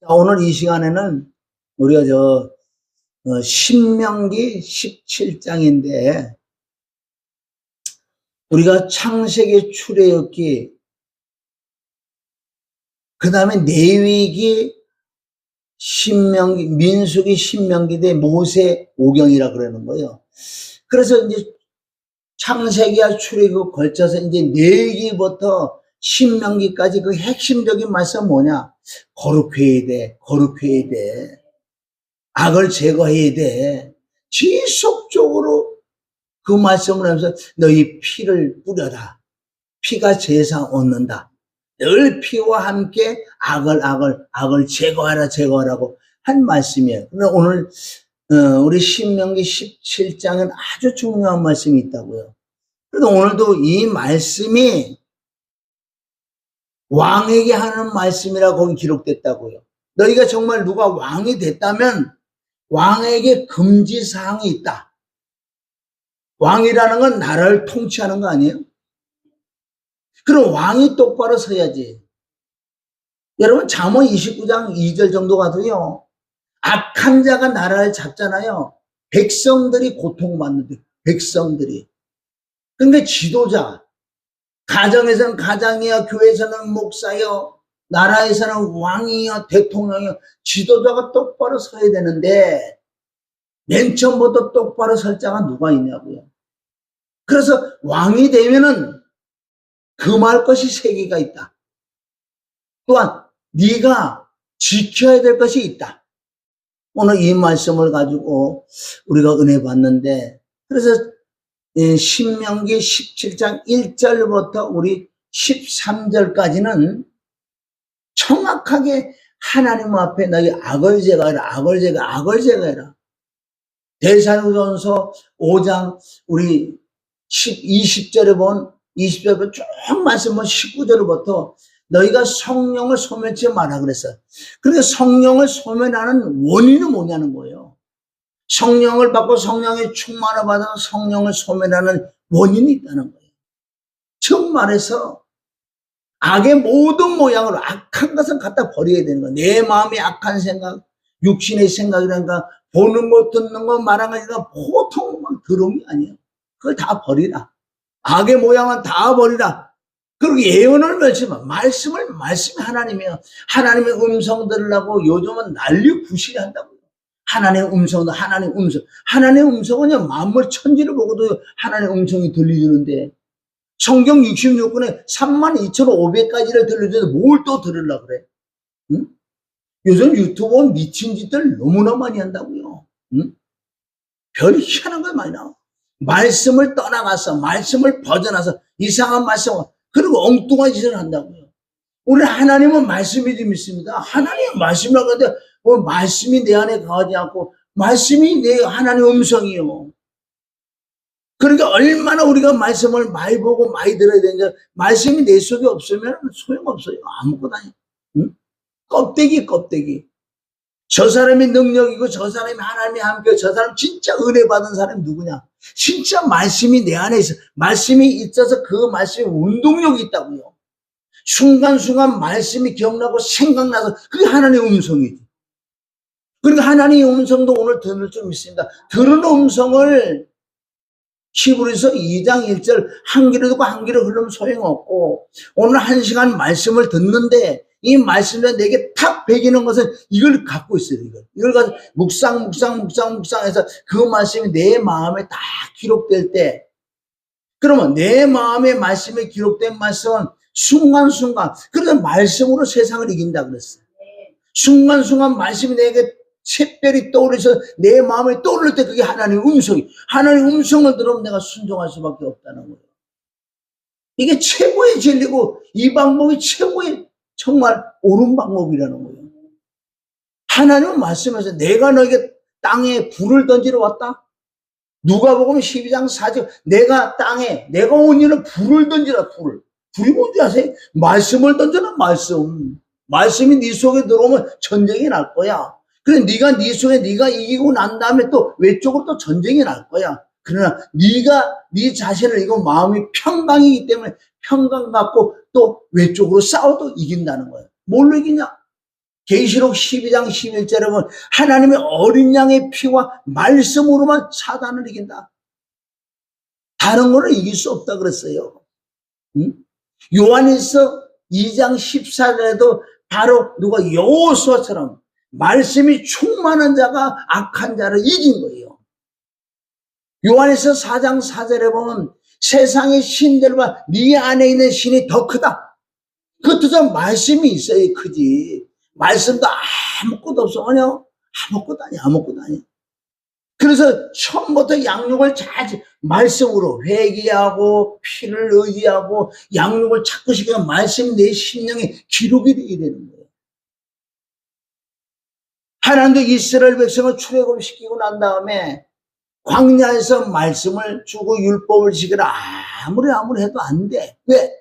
오늘 이 시간에는 우리가 신명기 17장인데 우리가 창세기, 출애굽기, 그 다음에 레위기, 신명기, 민수기, 신명기 대 모세 오경이라 그러는 거예요. 그래서 이제 창세기와 출애굽 걸쳐서 이제 레위기부터 신명기까지 그 핵심적인 말씀은 뭐냐? 거룩해야 돼, 거룩해야 돼. 악을 제거해야 돼. 지속적으로 그 말씀을 하면서 너희 피를 뿌려라. 피가 제사 얻는다. 늘 피와 함께 악을 제거하라고 한 말씀이에요. 그런데 오늘 우리 신명기 17장은 아주 중요한 말씀이 있다고요. 그래도 오늘도 이 말씀이 왕에게 하는 말씀이라고 거기 기록됐다고요. 너희가 정말 누가 왕이 됐다면 왕에게 금지사항이 있다. 왕이라는 건 나라를 통치하는 거 아니에요? 그럼 왕이 똑바로 서야지. 여러분 잠언 29장 2절 정도 가도요. 악한 자가 나라를 잡잖아요. 백성들이 고통받는데 백성들이. 그러니까 지도자, 가정에서는 가장이요, 교회에서는 목사요, 나라에서는 왕이요, 대통령이요, 지도자가 똑바로 서야 되는데 맨 처음부터 똑바로 설 자가 누가 있냐고요. 그래서 왕이 되면은 금할 것이 세 개가 있다. 또한 네가 지켜야 될 것이 있다. 오늘 이 말씀을 가지고 우리가 은혜 받는데, 그래서 신명기 17장 1절부터 우리 13절까지는 정확하게 하나님 앞에 너희 악을 제거해라, 악을 제거해라. 대사로전서 5장 우리 20절에 본 20절부터 쭉 말씀은 19절부터 너희가 성령을 소멸치 마라 그랬어요. 그러니까 성령을 소멸하는 원인은 뭐냐는 거예요. 성령을 받고 성령의 충만을 받아서 성령을 소멸하는 원인이 있다는 거예요. 즉 말해서 악의 모든 모양으로 악한 것은 갖다 버려야 되는 거예요. 내 마음이 악한 생각, 육신의 생각이란가, 보는 것, 듣는 것, 말하는 것이 보통 막 더러운 게 아니에요. 그걸 다 버리라. 악의 모양은 다 버리라. 그리고 예언을 맺지만 말씀이 하나님이에요. 하나님의 음성 들으려고 요즘은 난리 구실이 한다고요. 하나님의 음성도 하나님의 음성은요 만물 천지를 보고도 하나님의 음성이 들려주는데 성경 66권에 32,500가지를 들려주는데 뭘 또 들으려고 그래? 응? 요즘 유튜브 미친 짓들 너무나 많이 한다고요. 응? 별 희한한 거 많이 나와. 말씀을 떠나가서 말씀을 벗어나서 이상한 말씀을 그리고 엉뚱한 짓을 한다고요. 우리 하나님은 말씀이지 믿습니다. 하나님은 말씀이라고 하는데 말씀이 내 안에 가지 않고 말씀이 내 하나님의 음성이요. 그러니까 얼마나 우리가 말씀을 많이 보고 많이 들어야 되는지, 말씀이 내 속에 없으면 소용없어요. 아무것도 아니에요. 응? 껍데기. 저 사람이 능력이고 저 사람이 하나님이 함께, 저 사람 진짜 은혜 받은 사람이 누구냐? 진짜 말씀이 내 안에 있어. 말씀이 있어서 그 말씀에 운동력이 있다고요. 순간순간 말씀이 기억나고 생각나서 그게 하나님의 음성이지. 그러니까 하나님의 음성도 오늘 들을 줄 믿습니다. 들은 음성을 히브리서 2장 1절 한 귀로 듣고 한 귀로 흐르면 소용없고, 오늘 1시간 말씀을 듣는데 이 말씀이 내게 탁 배기는 것은 이걸 갖고 있어요. 이걸 가지고 묵상해서 그 말씀이 내 마음에 다 기록될 때, 그러면 내 마음에 말씀에 기록된 말씀은 순간순간, 그래서 말씀으로 세상을 이긴다 그랬어요. 순간순간 말씀이 내게 샛별이 떠오르서 내 마음에 떠오를 때 그게 하나님의 음성이, 하나님의 음성을 들으면 내가 순종할 수밖에 없다는 거예요. 이게 최고의 진리고 이 방법이 최고의 정말 옳은 방법이라는 거예요. 하나님은 말씀하셔서 내가 너에게 땅에 불을 던지러 왔다. 누가복음 12장 4절 내가 땅에 내가 온 이는 불을 던지라. 불이 뭔지 아세요? 말씀을 던져라. 말씀이 네 속에 들어오면 전쟁이 날 거야. 그래 네가 네 속에 네가 이기고 난 다음에 또 외적으로 또 전쟁이 날 거야. 그러나 네가 네 자신을 이거 마음이 평강이기 때문에 평강 갖고 또 외적으로 싸워도 이긴다는 거예요. 뭘로 이기냐? 계시록 12장 11절에 보면 하나님의 어린 양의 피와 말씀으로만 사단을 이긴다. 다른 거는 이길 수 없다 그랬어요. 응? 요한일서 2장 14절에도 바로 누가 여호수아처럼 말씀이 충만한 자가 악한 자를 이긴 거예요. 요한일서 4장 4절에 보면 세상의 신들과 네 안에 있는 신이 더 크다. 그것도 말씀이 있어야 크지. 말씀도 아무것도 없어. 아니요. 아무것도 아니야. 아무것도 아니야. 그래서 처음부터 양육을 잘 말씀으로 회개하고 피를 의지하고 양육을 자꾸 시키면 말씀이 내 심령에 기록이 되게 되는 거예요. 하나님도 이스라엘 백성을 출애굽시키고 난 다음에 광야에서 말씀을 주고 율법을 지키라 아무리 해도 안 돼. 왜?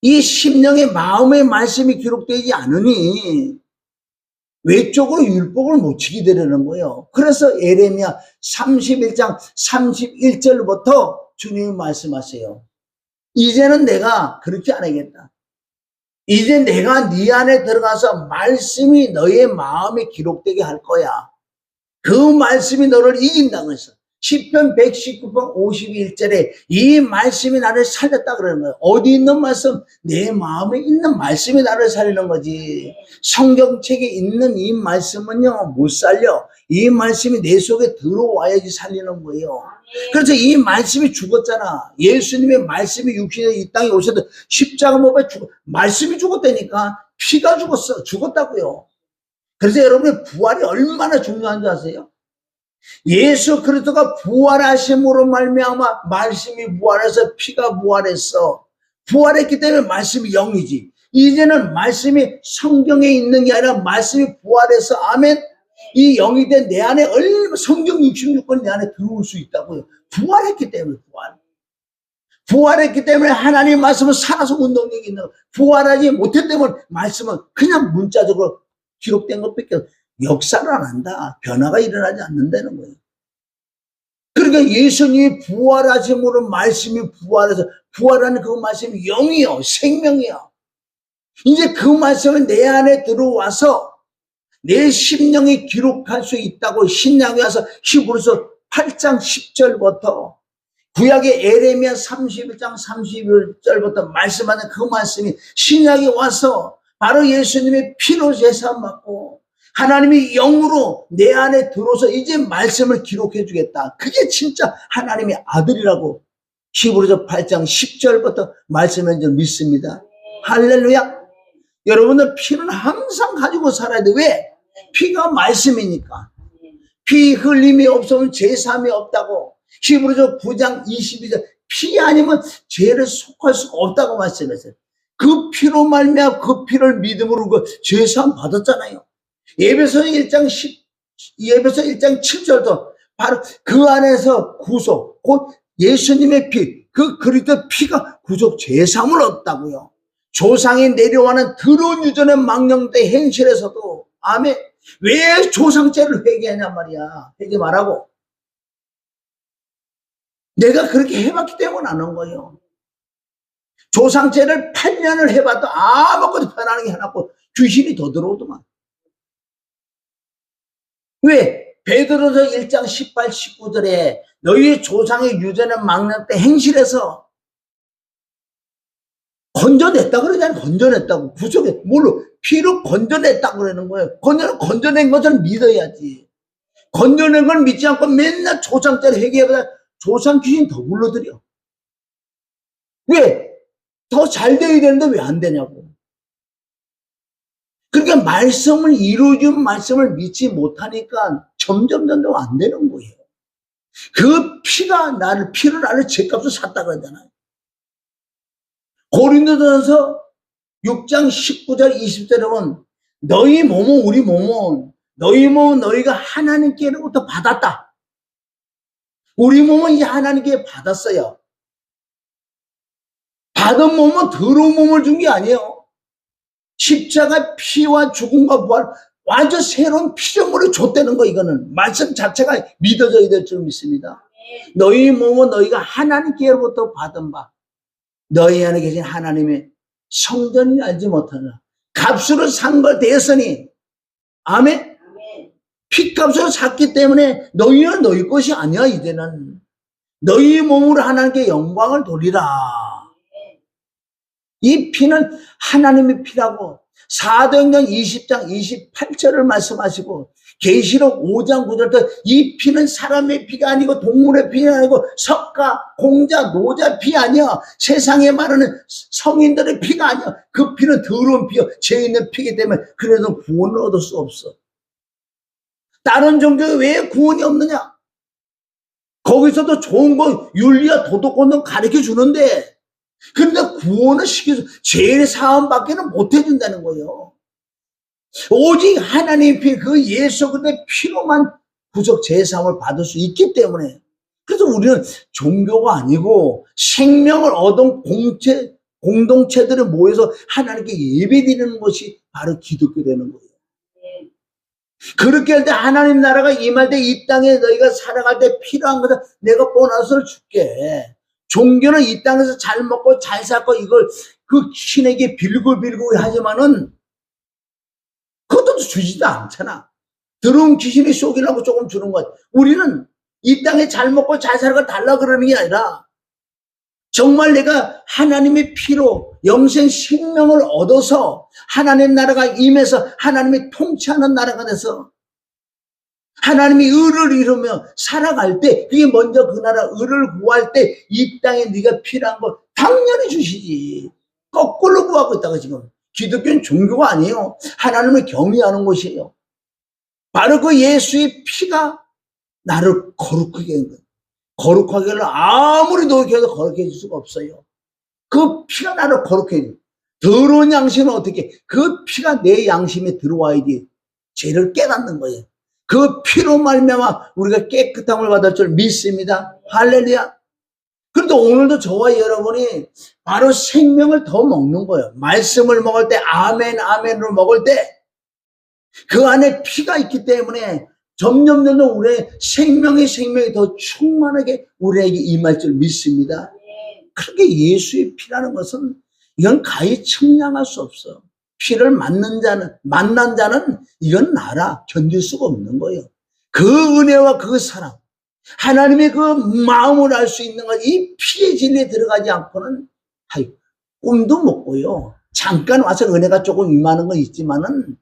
이 심령의 마음의 말씀이 기록되지 않으니 외적으로 율법을 못 지키게 되는 거예요. 그래서 예레미야 31장 31절부터 주님이 말씀하세요. 이제는 내가 그렇게 안 하겠다. 이제 내가 네 안에 들어가서 말씀이 너의 마음에 기록되게 할 거야. 그 말씀이 너를 이긴다고 했어. 시편 119편 51절에 이 말씀이 나를 살렸다 그러는 거예요. 어디 있는 말씀? 내 마음에 있는 말씀이 나를 살리는 거지. 성경책에 있는 이 말씀은요 못 살려. 이 말씀이 내 속에 들어와야지 살리는 거예요. 그래서 이 말씀이 죽었잖아. 예수님의 말씀이 육신에 이 땅에 오셔도 십자가 못 박혀 죽었. 말씀이 죽었다니까. 피가 죽었어. 죽었다고요. 그래서 여러분의 부활이 얼마나 중요한 줄 아세요? 예수 그리스도가 부활하심으로 말미암아 말씀이 부활해서 피가 부활했어. 부활했기 때문에 말씀이 영이지. 이제는 말씀이 성경에 있는 게 아니라 말씀이 부활해서 아멘. 이 영이 된 내 안에 얼마 성경 66권 내 안에 들어올 수 있다고요. 부활했기 때문에 부활했기 때문에 하나님의 말씀은 살아서 운동력이 있는 거예요. 부활하지 못했기 때문에 말씀은 그냥 문자적으로 기록된 것밖에 역사를 안 한다. 변화가 일어나지 않는다는 거예요. 그러니까 예수님이 부활하심으로 말씀이 부활해서 부활하는 그 말씀이 영이요. 생명이요. 이제 그 말씀은 내 안에 들어와서 내 심령에 기록할 수 있다고 신약에 와서 히브리서 8장 10절부터 구약의 예레미야 31장 31절부터 말씀하는 그 말씀이 신약에 와서 바로 예수님의 피로 제사함 받고 하나님이 영으로 내 안에 들어서 이제 말씀을 기록해 주겠다. 그게 진짜 하나님의 아들이라고 히브리서 8장 10절부터 말씀해 줄 믿습니다. 할렐루야. 여러분들 피는 항상 가지고 살아야 돼. 왜? 피가 말씀이니까. 피 흘림이 없으면 죄사함이 없다고 히브리서 9장 22절 피 아니면 죄를 속할 수가 없다고 말씀했어요. 그 피로 말미암아 그 피를 믿음으로 그 죄사함 받았잖아요. 예배서 1장 7절도 바로 그 안에서 구속, 곧 예수님의 피, 그 그리스도 피가 구속 죄사함을 얻었다고요. 조상이 내려와는 더러운 유전의 망령된 행실에서도 아멘. 왜 조상죄를 회개하냐 말이야. 회개 말하고. 내가 그렇게 해봤기 때문에 안 한 거예요. 조상죄를 8년을 해봐도 아무것도 변하는 게 하나 없고 귀신이 더 들어오더만. 왜? 베드로서 1장 18, 19절에 너희 조상의 유전의 망령된 행실에서 건져냈다 그러잖아요. 건져냈다고. 구속에 뭘로? 피로 건져냈다고 그러는 거예요. 건져낸 것을 믿어야지. 건져낸 걸 믿지 않고 맨날 조상죄를 회개해보다 조상 귀신 더 불러들여. 왜? 더 잘 돼야 되는데 왜 안 되냐고. 그러니까 말씀을 이루어준 말씀을 믿지 못하니까 점점 안 되는 거예요. 그 피가 피를 나를 죄값을 샀다 그러잖아요. 고린도전서 6장 19절 20절에 보면 너희 몸은 우리 몸은 너희 몸은 너희가 하나님께로부터 받았다. 우리 몸은 이 하나님께 받았어요. 받은 몸은 더러운 몸을 준 게 아니에요. 십자가 피와 죽음과 부활 완전 새로운 피조물을 줬다는 거. 이거는 말씀 자체가 믿어져야 될 줄 믿습니다. 너희 몸은 너희가 하나님께로부터 받은 바 너희 안에 계신 하나님의 성전을 알지 못하나 값으로 산 걸 대했으니. 아멘. 피값으로 샀기 때문에 너희는 너희 것이 아니야. 이제는 너희 몸으로 하나님께 영광을 돌리라. 이 피는 하나님의 피라고 사도행전 20장 28절을 말씀하시고 계시록 5장 9절부터 이 피는 사람의 피가 아니고 동물의 피가 아니고 석가, 공자, 노자 피 아니야. 세상에 말하는 성인들의 피가 아니야. 그 피는 더러운 피요 죄 있는 피이기 때문에 그래도 구원을 얻을 수 없어. 다른 종교에 왜 구원이 없느냐? 거기서도 좋은 거 윤리와 도덕권도 가르쳐 주는데 그런데 구원을 시켜서 죄의 사함밖에는 못 해준다는 거예요. 오직 하나님의 피, 그 예수 그리스도의 피로만 구속 죄의 사함을 받을 수 있기 때문에. 그래서 우리는 종교가 아니고 생명을 얻은 공동체들을 모여서 하나님께 예배드리는 것이 바로 기독교 되는 거예요. 그렇게 할 때 하나님 나라가 임할 때 이 땅에 너희가 살아갈 때 필요한 것은 내가 보너스를 줄게. 종교는 이 땅에서 잘 먹고 잘 살고 이걸 그 신에게 빌고 하지만은 그것도 주지도 않잖아. 더러운 귀신이 속이려고 조금 주는 것. 우리는 이 땅에 잘 먹고 잘 살고 달라 그러는 게 아니라 정말 내가 하나님의 피로 영생 생명을 얻어서 하나님 나라가 임해서 하나님의 통치하는 나라가 돼서 하나님이 의를 이루며 살아갈 때 그게 먼저 그 나라 의를 구할 때 이 땅에 네가 필요한 걸 당연히 주시지. 거꾸로 구하고 있다가 지금 기독교는 종교가 아니에요. 하나님을 경외하는 것이에요. 바로 그 예수의 피가 나를 거룩하게 한 거예요. 거룩하게 하려 아무리 노력해도 거룩해 줄 수가 없어요. 그 피가 나를 거룩해 줘. 더러운 양심은 어떻게? 그 피가 내 양심에 들어와야지 죄를 깨닫는 거예요. 그 피로 말미암아 우리가 깨끗함을 받을 줄 믿습니다. 할렐루야. 그런데 오늘도 저와 여러분이 바로 생명을 더 먹는 거예요. 말씀을 먹을 때 아멘 아멘으로 먹을 때 그 안에 피가 있기 때문에 점점 우리의 생명이 더 충만하게 우리에게 임할 줄 믿습니다. 그렇게 예수의 피라는 것은 이건 가히 측량할 수 없어. 피를 만난 자는 이건 나라 견딜 수가 없는 거예요. 그 은혜와 그 사랑, 하나님의 그 마음을 알 수 있는 것, 이 피의 진리에 들어가지 않고는 꿈도 못 꿔요. 잠깐 와서 은혜가 조금 임하는 건 있지만은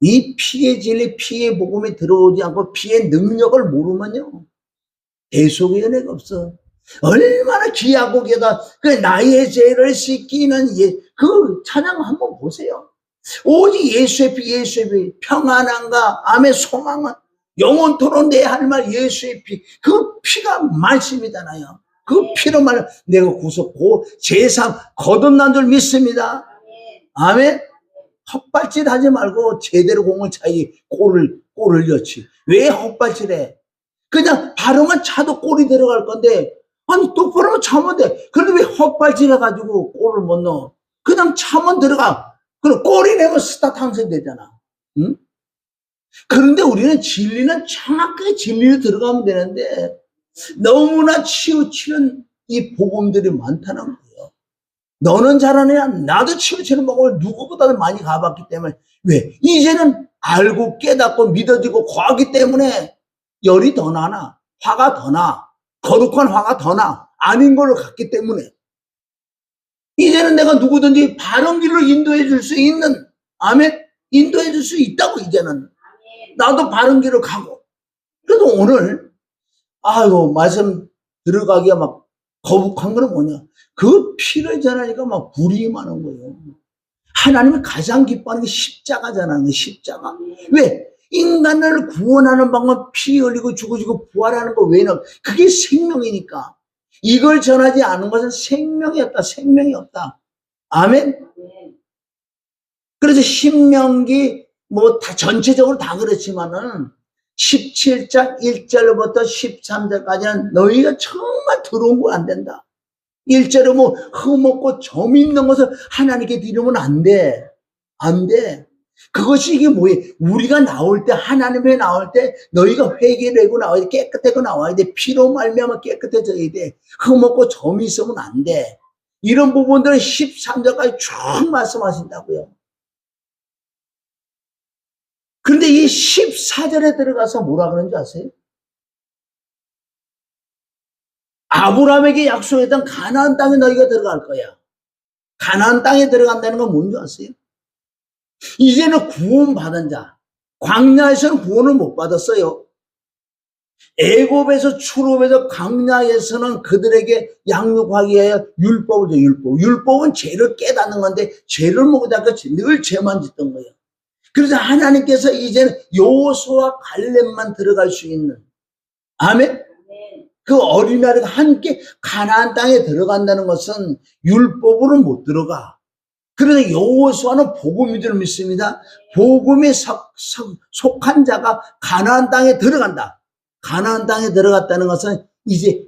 이 피의 진리, 피의 복음이 들어오지 않고 피의 능력을 모르면요 대속의 은혜가 없어. 얼마나 귀하고 게다 그 나의 죄를 씻기는 그 찬양 한번 보세요. 오직 예수의 피, 평안함과 암의 소망은 영원토록 내 할 말 예수의 피, 그 피가 말씀이잖아요. 그 피로 말 내가 구속고 죄상 거듭난 줄 믿습니다. 아멘. 헛발질 하지 말고 제대로 공을 차이 골을 넣지. 왜 헛발질해? 그냥 바로만 차도 골이 들어갈 건데 아니 똑바로 차면 돼. 그런데 왜 헛발질 해가지고 골을 못 넣어? 그냥 차면 들어가. 그럼 골이 내면 스타트 항상 되잖아. 응? 그런데 우리는 진리는 정확하게 진리로 들어가면 되는데 너무나 치우치는 이 복음들이 많다는 거예요. 너는 잘하느냐? 나도 치우치는 복음을 누구보다도 많이 가봤기 때문에. 왜? 이제는 알고 깨닫고 믿어지고 거하기 때문에 열이 더 나나, 화가 더 나, 거룩한 화가 더 나, 아닌 걸로 갔기 때문에 이제는 내가 누구든지 바른 길로 인도해 줄 수 있는, 아멘, 인도해 줄 수 있다고. 이제는 나도 바른 길로 가고. 그래도 오늘 말씀 들어가기가 막 거북한 거는 뭐냐? 그 피를 전하니까 막 불이 많은 거예요. 하나님이 가장 기뻐하는 게 십자가잖아요. 십자가. 왜? 인간을 구원하는 방법, 피 흘리고 죽어지고 부활하는 거 외에는 그게 생명이니까. 이걸 전하지 않은 것은 생명이 없다. 생명이 없다. 아멘. 그래서 신명기 다 전체적으로 다 그렇지만은 17장 1절부터 13절까지는 너희가 정말 더러운 거 안 된다. 1절에 흠없고 점 있는 것을 하나님께 드리면 안 돼. 안 돼. 그것이 이게 뭐예요? 우리가 나올 때, 하나님에 나올 때 너희가 회개되고 나와야 돼. 깨끗하고 나와야 돼. 피로 말미암아 깨끗해져야 돼. 흠없고 점이 있으면 안 돼. 이런 부분들은 13절까지 쭉 말씀하신다고요. 그런데 이 14절에 들어가서 뭐라 그러는지 아세요? 아브라함에게 약속했던 가나안 땅에 너희가 들어갈 거야. 가나안 땅에 들어간다는 건 뭔지 아세요? 이제는 구원받은 자. 광야에서는 구원을 못 받았어요. 애굽에서 출애굽에서 광야에서는 그들에게 양육하기 위하여 율법을 줘. 율법은 죄를 깨닫는 건데 죄를 못하고 늘 죄만 짓던 거예요. 그래서 하나님께서 이제는 여호수아와 갈렙만 들어갈 수 있는, 아멘. 그 어린아이가 함께 가나안 땅에 들어간다는 것은 율법으로 못 들어가. 그래서 여호수아는 복음인 줄 믿습니다. 복음에 속한 자가 가나안 땅에 들어간다. 가나안 땅에 들어갔다는 것은 이제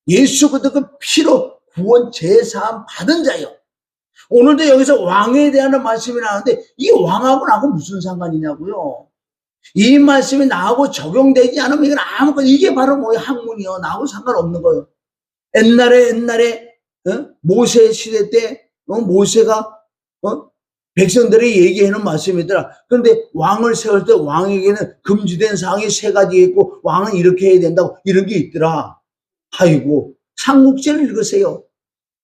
예수 그리스도 그 피로 구원 제사함 받은 자요. 오늘도 여기서 왕에 대한 말씀이 나오는데 이 왕하고 나하고 무슨 상관이냐고요. 이 말씀이 나하고 적용되지 않으면 이건 아무것도, 이게 바로 뭐예요? 학문이요. 나하고 상관없는 거예요. 옛날에 모세 시대 때 모세가 백성들이 얘기하는 말씀이더라. 그런데 왕을 세울 때 왕에게는 금지된 사항이 3가지 있고 왕은 이렇게 해야 된다고 이런 게 있더라. 아이고, 삼국지를 읽으세요.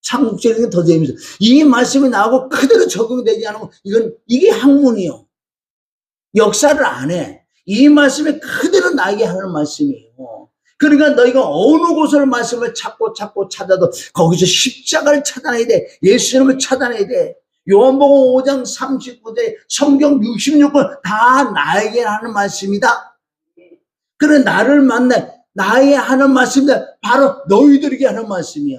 삼국지를 읽으면 더 재밌어요. 이 말씀이 나하고 그대로 적용되지 않으면 이게 학문이요. 역사를 안 해. 이 말씀이 그대로 나에게 하는 말씀이에요. 그러니까 너희가 어느 곳을 말씀을 찾고 찾아도 거기서 십자가를 찾아내야 돼. 예수님을 찾아내야 돼. 요한복음 5장 39절, 성경 66권 다 나에게 하는 말씀이다. 그래, 나를 만나 나에게 하는 말씀이다. 바로 너희들에게 하는 말씀이야.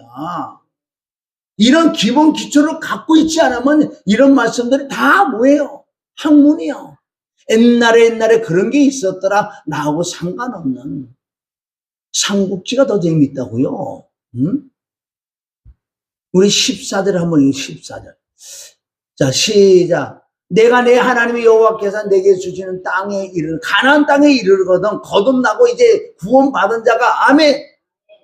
이런 기본 기초를 갖고 있지 않으면 이런 말씀들이 다 뭐예요? 학문이요. 옛날에 그런 게 있었더라. 나하고 상관없는 삼국지가 더 재미있다고요. 응? 우리 14절 한번 읽어. 14절. 자, 시작. 내가 내 하나님의 여호와께서 내게 주시는 땅에 이르는, 가나안 땅에 이르거든 거듭나고 이제 구원받은 자가, 아멘.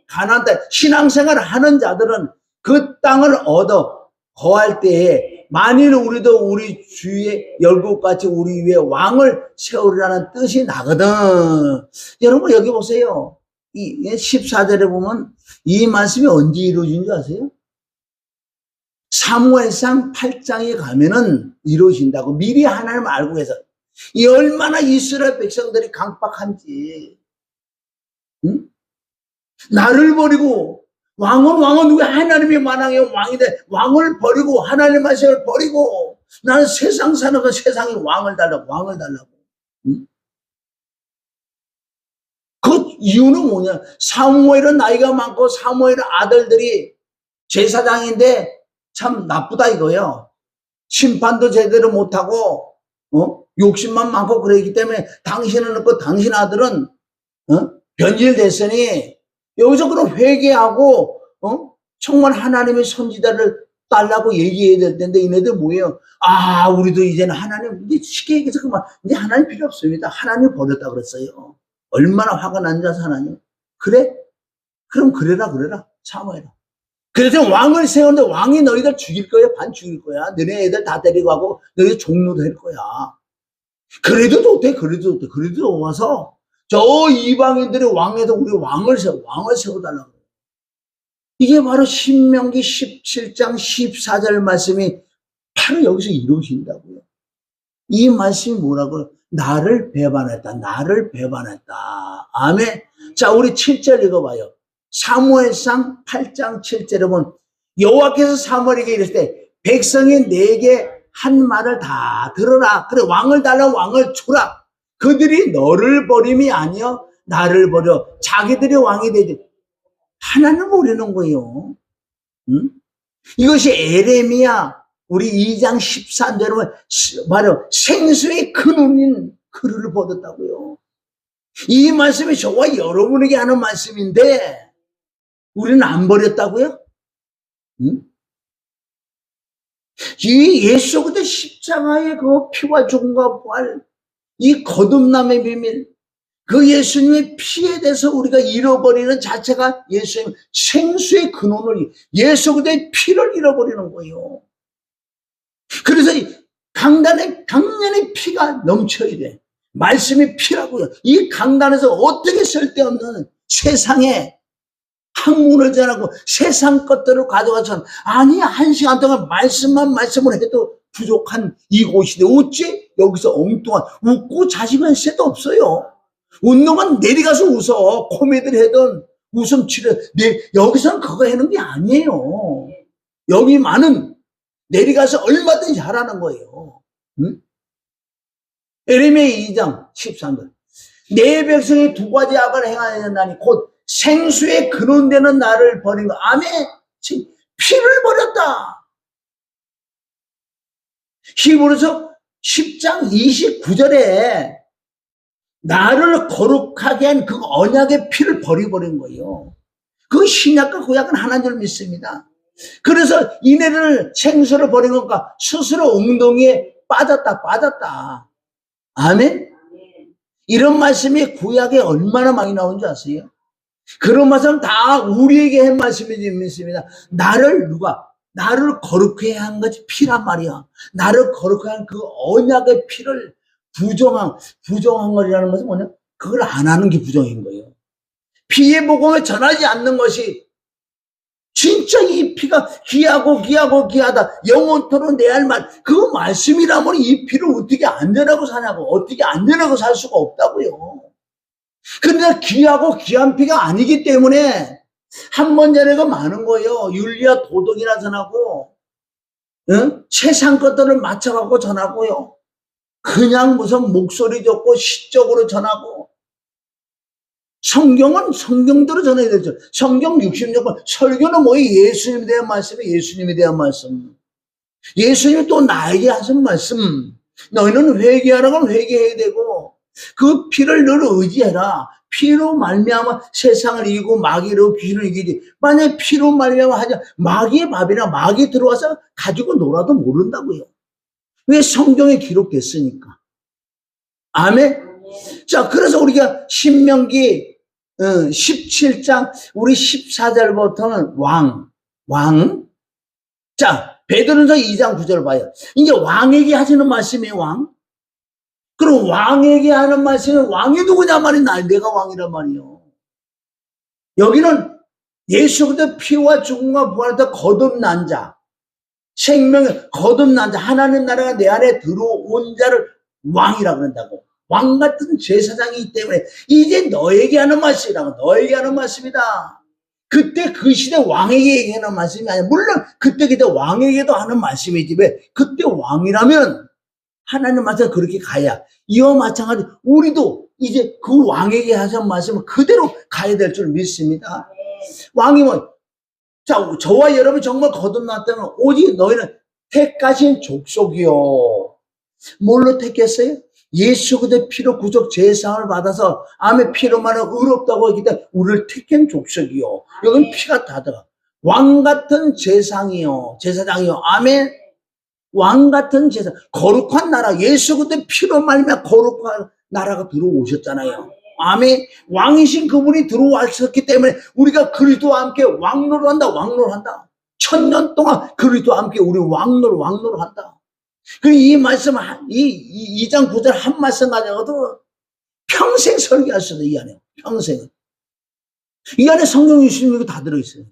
가나안 땅 신앙생활을 하는 자들은 그 땅을 얻어 거할 때에 만일 우리도 우리 주위에 열국같이 우리 위에 왕을 세우리라는 뜻이 나거든. 여러분 여기 보세요. 이 14절에 보면 이 말씀이 언제 이루어진 줄 아세요? 사무엘상 8장에 가면은 이루어진다고 미리 하나님 알고 계서. 이 얼마나 이스라엘 백성들이 강박한지. 응? 나를 버리고 왕은 왜 하나님의 만왕의 왕이 돼? 왕을 버리고 하나님의 말씀을 버리고 나는 세상 사는 거 세상에 왕을 달라고. 응? 그 이유는 뭐냐? 사무엘은 나이가 많고 사무엘의 아들들이 제사장인데 참 나쁘다 이거예요. 심판도 제대로 못하고 욕심만 많고 그러기 때문에 당신은 없고 당신 아들은 변질됐으니 여기서 그럼 회개하고 정말 하나님의 선지자를 달라고 얘기해야 될 텐데 이네들 뭐예요? 아, 우리도 이제는 하나님, 이제 쉽게 얘기해서 그만, 이제 하나님 필요 없습니다. 하나님 버렸다 그랬어요. 얼마나 화가 난 자서 하나님. 그래? 그럼 그래라 참아라. 그래서 왕을 세우는데 왕이 너희들 죽일 거야? 반 죽일 거야? 너네 애들 다 데리고 가고 너희 종로 될 거야. 그래도 좋대. 그래도 와서 저 이방인들이 왕에서 우리 왕을 세워달라고. 이게 바로 신명기 17장 14절 말씀이 바로 여기서 이루어진다고요. 이 말씀이 뭐라고요? 나를 배반했다. 아멘. 자, 우리 7절 읽어봐요. 사무엘상 8장 7절에 보면 여호와께서 사무엘에게 이랬을 때 백성이 내게 한 말을 다 들어라. 그래, 왕을 달라, 왕을 주라. 그들이 너를 버림이 아니여 나를 버려 자기들이 왕이 되지. 하나님을 버리는 거예요. 응? 이것이 에레미야 우리 2장 13절에 바로 생수의 근원인 그를 버렸다고요. 이 말씀이 저와 여러분에게 하는 말씀인데 우리는 안 버렸다고요? 응? 이 예수 그리스도 십자가의 그 피와 죽음과 부활, 이 거듭남의 비밀, 그 예수님의 피에 대해서 우리가 잃어버리는 자체가 예수님 생수의 근원을, 예수 그리스도의 피를 잃어버리는 거예요. 그래서 강단에 당연히 피가 넘쳐야 돼. 말씀이 피라고요. 이 강단에서 어떻게 쓸데없는 세상에 학문을 전하고 세상 것들을 가져가서 아니 1시간 동안 말씀을 해도 부족한 이곳인데 어찌 여기서 엉뚱한 웃고 자식은 새도 없어요. 웃는 건 내려가서 웃어. 코미디를 해든 웃음 치료. 여기서는 그거 하는 게 아니에요. 여기 많은 내려가서 얼마든지 하라는 거예요. 응? 에레미야 2장 13절. 내 백성이 두 가지 악을 행하였나니 곧 생수의 근원되는 나를 버린 것. 아멘. 피를 버렸다. 히브리서 10장 29절에 나를 거룩하게 한 그 언약의 피를 버려버린 거예요. 그 신약과 구약은 하나인 줄 믿습니다. 그래서 이내를 생수를 버린 것과 스스로 웅덩이에 빠졌다. 아멘. 이런 말씀이 구약에 얼마나 많이 나온 줄 아세요? 그런 말씀 다 우리에게 한 말씀이지 믿습니다. 나를 거룩하게 한 것이 피란 말이야. 나를 거룩하게 한 그 언약의 피를 부정한 것이라는 것은 뭐냐? 그걸 안 하는 게 부정인 거예요. 피의 복음을 전하지 않는 것이 진짜 이 피가 귀하다. 영원토록 내 할 말. 그 말씀이라면 이 피를 어떻게 안전하고 사냐고. 어떻게 안전하고 살 수가 없다고요. 그런데 귀한 피가 아니기 때문에 한 번 전에가 많은 거예요. 윤리와 도덕이나 전하고, 응? 세상 것들을 맞춰갖고 전하고요. 그냥 무슨 목소리 좋고 시적으로 전하고. 성경은 성경대로 전해야 되죠. 성경 66번. 설교는 뭐예요? 예수님에 대한 말씀이에요. 예수님에 대한 말씀. 예수님이 또 나에게 하신 말씀. 너희는 회개하라고 회개해야 되고, 그 피를 늘 의지해라. 피로 말미암아 세상을 이기고 마귀로 귀신을 이기지. 만약에 피로 말미암아 하자 마귀의 밥이나 마귀 들어와서 가지고 놀아도 모른다고요. 왜? 성경에 기록됐으니까. 아멘. 자, 그래서 우리가 신명기 17장 우리 14절부터는 왕. 자, 베드로전서 2장 9절 봐요. 이제 왕에게 하시는 말씀이에요. 왕. 그럼 왕에게 하는 말씀은 왕이 누구냐 말이야. 내가 왕이란 말이요. 여기는 예수 그리스도 피와 죽음과 부활에서 거듭난 자, 생명의 거듭난 자, 하나님 나라가 내 안에 들어온 자를 왕이라 그런다고. 왕 같은 제사장이기 때문에 이제 너에게 하는 말씀이라고. 너에게 하는 말씀이다. 그때 그 시대 왕에게 얘기하는 말씀이 아니야. 물론 그때 왕에게도 하는 말씀이지. 왜? 그때 왕이라면 하나님 말씀 그렇게 가야. 이와 마찬가지 우리도 이제 그 왕에게 하신 말씀을 그대로 가야 될 줄 믿습니다. 왕이 뭐, 자, 저와 여러분이 정말 거듭났다면 오직 너희는 택하신 족속이요. 뭘로 택했어요? 예수 그리스도의 피로 구속 제사함을 받아서 암의 피로만은 의롭다고 했기 때문에 우리를 택한 족속이요. 여기는 피가 다 들어가. 왕 같은 제사장이요. 아멘. 왕 같은 제사, 거룩한 나라, 예수 그리스도의 피로 말미암아 거룩한 나라가 들어오셨잖아요. 아멘. 왕이신 그분이 들어왔었기 때문에 우리가 그리스도와 함께 왕노릇한다. 1000년 동안 그리스도와 함께 우리 왕노릇한다. 이 말씀, 이 2장 9절 한 말씀 가져가도 평생 설교할 수도 이 안에. 평생. 이 안에 성경 66이 다 들어있어요.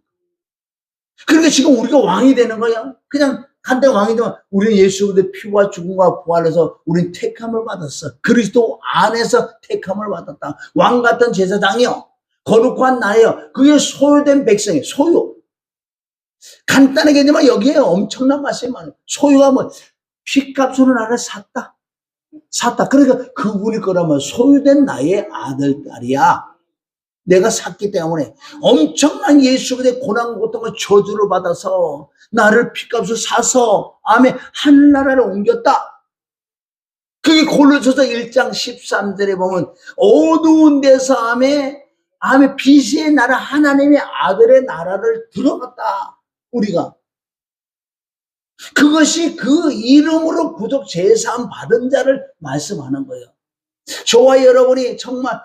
그러니까 지금 우리가 왕이 되는 거야. 그냥 간단히 왕이 되면 우리는 예수 그리스도의 피와 죽음과 부활해서 우리는 택함을 받았어. 그리스도 안에서 택함을 받았다. 왕 같은 제사장이요. 거룩한 나예요. 그게 소유된 백성이에요. 소유. 간단하게 얘기하면 여기에 엄청난 말씀이 많아요. 소유가 뭐 피값으로 나를 샀다. 그러니까 그분이 거라면 소유된 나의 아들, 딸이야. 내가 샀기 때문에 엄청난 예수 그리스도의 고난 고통을 저주를 받아서 나를 피값으로 사서 아멘 하늘나라를 옮겼다. 그게 골로새서 1장 13절에 보면 어두운 데서 아멘 빛의 나라 하나님의 아들의 나라를 들어갔다. 우리가 그것이 그 이름으로 구속 제사함 받은 자를 말씀하는 거예요. 저와 여러분이 정말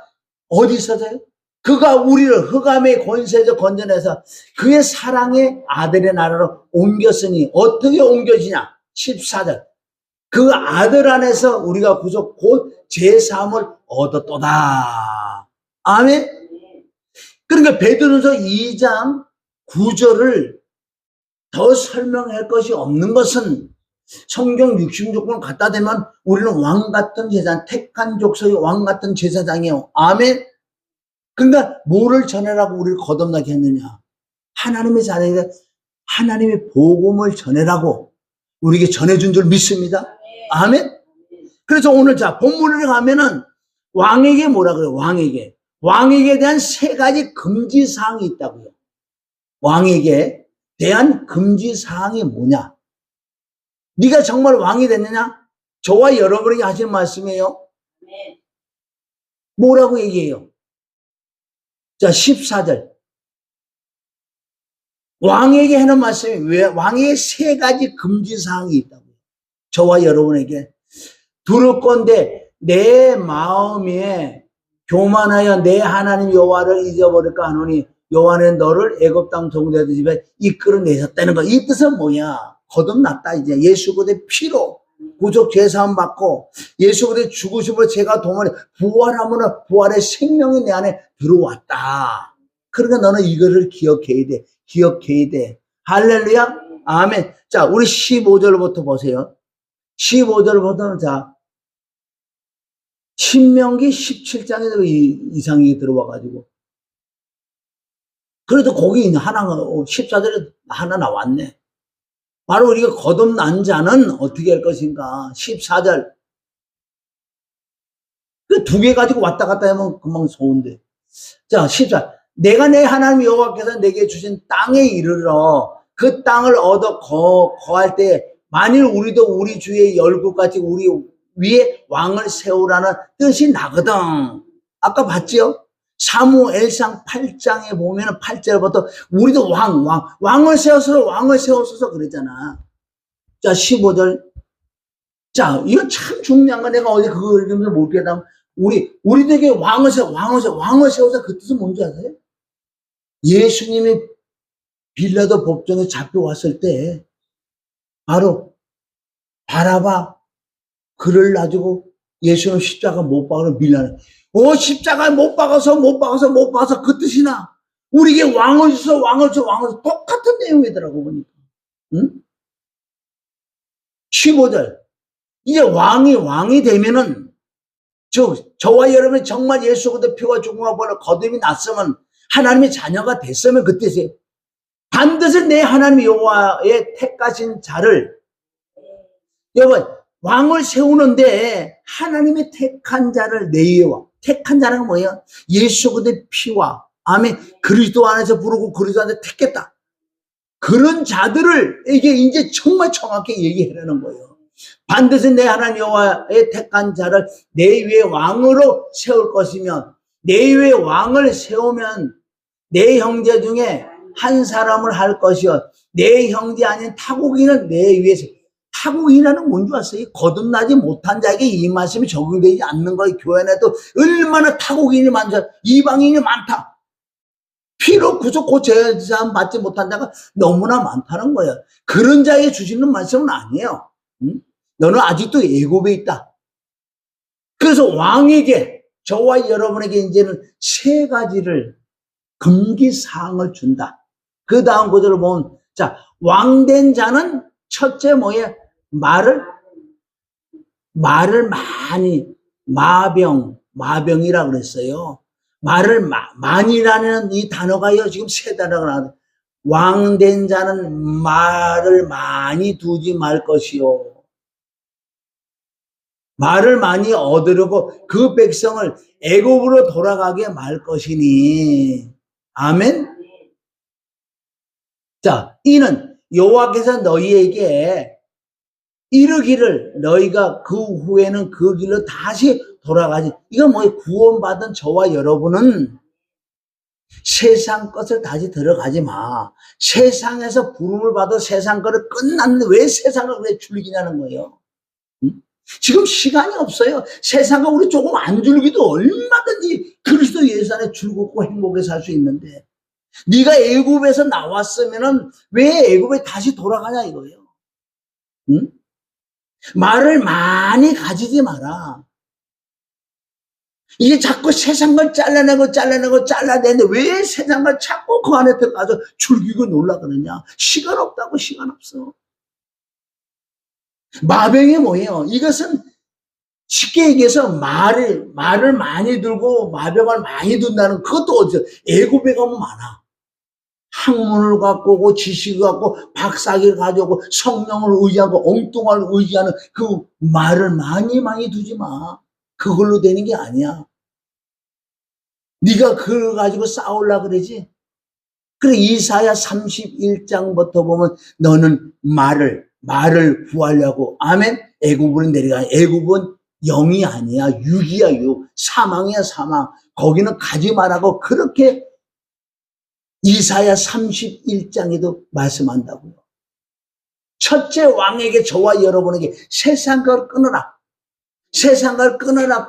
어디서요? 그가 우리를 흑암의 권세에서 건져내서 그의 사랑의 아들의 나라로 옮겼으니 어떻게 옮겨지냐? 14절. 그 아들 안에서 우리가 구속 곧 제3을 얻었도다. 아멘. 그러니까 베드로전서 2장 9절을 더 설명할 것이 없는 것은 성경 66권 갖다 대면 우리는 왕 같은 제사장, 택한 족속의 왕 같은 제사장이에요. 아멘. 그러니까 뭐를 전해라고 우리를 거듭나게 했느냐? 하나님의 자녀가 하나님의 복음을 전해라고 우리에게 전해준 줄 믿습니다. 아멘. 그래서 오늘 자 본문을 가면은 왕에게 뭐라 그래요? 왕에게 대한 세 가지 금지 사항이 있다고요. 왕에게 대한 금지 사항이 뭐냐? 네가 정말 왕이 됐느냐? 저와 여러분에게 하신 말씀이에요. 뭐라고 얘기해요? 자, 14절. 왕에게 하는 말씀이 왜 왕의 세 가지 금지 사항이 있다고요. 저와 여러분에게 들을 건데 내 마음에 교만하여 내 하나님 여호와를 잊어버릴까 하노니 여호와는 너를 애굽 땅 종되던 집에 이끌어내셨다는 거. 이 뜻은 뭐냐? 거듭났다. 이제 예수 그리스도의 피로 구속 제사함 받고 예수 그리스도의 죽으심으로 제가 동원해 부활함으로 부활의 생명이 내 안에 들어왔다. 그러니까 너는 이거를 기억해야 돼. 할렐루야. 아멘. 자, 우리 15절부터 보세요. 15절부터는 자 신명기 17장에 이상이 들어와가지고 그래도 거기 있는 하나가 14절에 하나 나왔네. 바로 우리가 거듭난 자는 어떻게 할 것인가. 14절. 그 두 개 가지고 왔다 갔다 하면 금방 좋은데. 자, 14. 내가 내 하나님 여호와께서 내게 주신 땅에 이르러 그 땅을 얻어 거할 때 만일 우리도 우리 주의 열국같이 우리 위에 왕을 세우라는 뜻이 나거든. 아까 봤죠? 사무엘상 8장에 보면은 8절부터 우리도 왕을 세워서 그랬잖아. 자, 15절. 자, 이거 참 중요한 거 내가 어제 그거 읽으면서 못 깨닫고 우리에게 왕을 세워서 그 뜻은 뭔지 아세요? 예수님이 빌라도 법정에 잡혀왔을 때 바로 바라바 그를 놔주고 예수는 십자가 못 박아서 밀라네. 십자가 못 박아서 그 뜻이나 우리에게 왕을 줘 똑같은 내용이더라고 보니까. 응? 15절. 이제 왕이 되면은 저와 여러분이 정말 예수 그리스도 피와 죽음과 벌로 거듭이 났으면 하나님의 자녀가 됐으면 그 뜻이에요. 반드시 내 하나님 여호와의 택하신 자를 여러분 왕을 세우는데 하나님의 택한 자를 택한 자는 뭐예요? 예수 그리스도의 피와 아멘 그리스도 안에서 부르고 그리스도 안에서 택했다. 그런 자들을 이제 정말 정확히 얘기하려는 거예요. 반드시 내 하나님 여호와의 택한 자를 내 위에 왕으로 세울 것이면 내 위에 왕을 세우면 내 형제 중에 한 사람을 할 것이요 내 형제 아닌 타국인은 내 위에 타국인이라는 뭔 줄 아세요? 거듭나지 못한 자에게 이 말씀이 적용되지 않는 거예요. 교회 안에도 얼마나 타국인이 많죠. 이방인이 많다. 피로 구속 곧 제사함 받지 못한 자가 너무나 많다는 거예요. 그런 자에게 주시는 말씀은 아니에요. 응? 너는 아직도 애굽에 있다. 그래서 왕에게 저와 여러분에게 이제는 세 가지를 금기사항을 준다. 그 다음 구절을 보면 자 왕된 자는 첫째 뭐예요? 말을 많이 마병이라 그랬어요. 말을 많이라는 이 단어가요 지금 세 단어가 나와요. 왕된 자는 말을 많이 두지 말 것이요. 말을 많이 얻으려고 그 백성을 애굽으로 돌아가게 말 것이니. 아멘. 자, 이는 여호와께서 너희에게 이르기를 너희가 그 후에는 그 길로 다시 돌아가지. 이건 뭐예요? 구원받은 저와 여러분은 세상 것을 다시 들어가지 마. 세상에서 부름을 받아 세상 것을 끝났는데 왜 세상을 왜 즐기냐는 거예요. 응? 지금 시간이 없어요. 세상과 우리 조금 안 즐기도 얼마든지 그리스도 예수 안에 즐겁고 행복하게 살 수 있는데 네가 애굽에서 나왔으면은 왜 애굽에 다시 돌아가냐 이거예요. 응? 말을 많이 가지지 마라. 이게 자꾸 세상을 잘라내는데 왜 세상을 자꾸 그 안에 들어가서 즐기고 놀라 그러냐? 시간 없다고. 시간 없어. 마병이 뭐예요? 이것은 쉽게 얘기해서 말을 많이 들고 마병을 많이 둔다는 그것도 어디서 애굽에 가면 많아. 학문을 갖고 오고 지식을 갖고 박사기를 가져오고 성령을 의지하고 엉뚱한 의지하는 그 말을 많이 두지 마. 그걸로 되는 게 아니야. 네가 그걸 가지고 싸우려고 그러지. 그래 이사야 31장부터 보면 너는 말을 구하려고 아멘. 애굽으로 내려가. 애굽은 영이 아니야. 육이야. 육. 사망이야. 사망. 거기는 가지 말라고 그렇게 이사야 31장에도 말씀한다고요. 첫째 왕에게 저와 여러분에게 세상을 끊어라. 세상을 끊어라.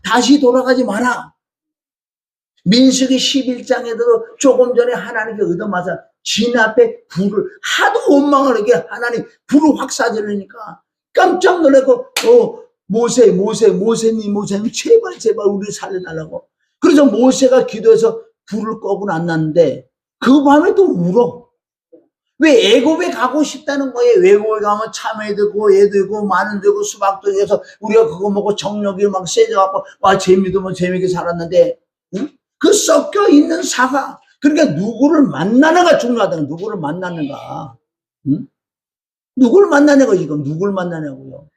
다시 돌아가지 마라. 민수기 11장에도 조금 전에 하나님께 얻어맞아 진 앞에 불을 하도 원망을 하게 하나님 불을 확 쏴지르니까 깜짝 놀라고 모세님 제발 우리 살려달라고. 그래서 모세가 기도해서 불을 꺼고 났는데 그 밤에 또 울어. 왜? 애굽에 가고 싶다는 거예요. 애굽에 가면 참외도 있고 얘도 있고 마늘도 있고 수박도 있어서 우리가 그거 먹고 정력이 막 세져갖고 와 재미도 뭐 재미있게 살았는데 응? 그 섞여 있는 사과. 그러니까 누구를 만나는가 중요하다는. 누구를 만나는가. 응? 누구를 만나냐고. 지금 누구를 만나냐고요.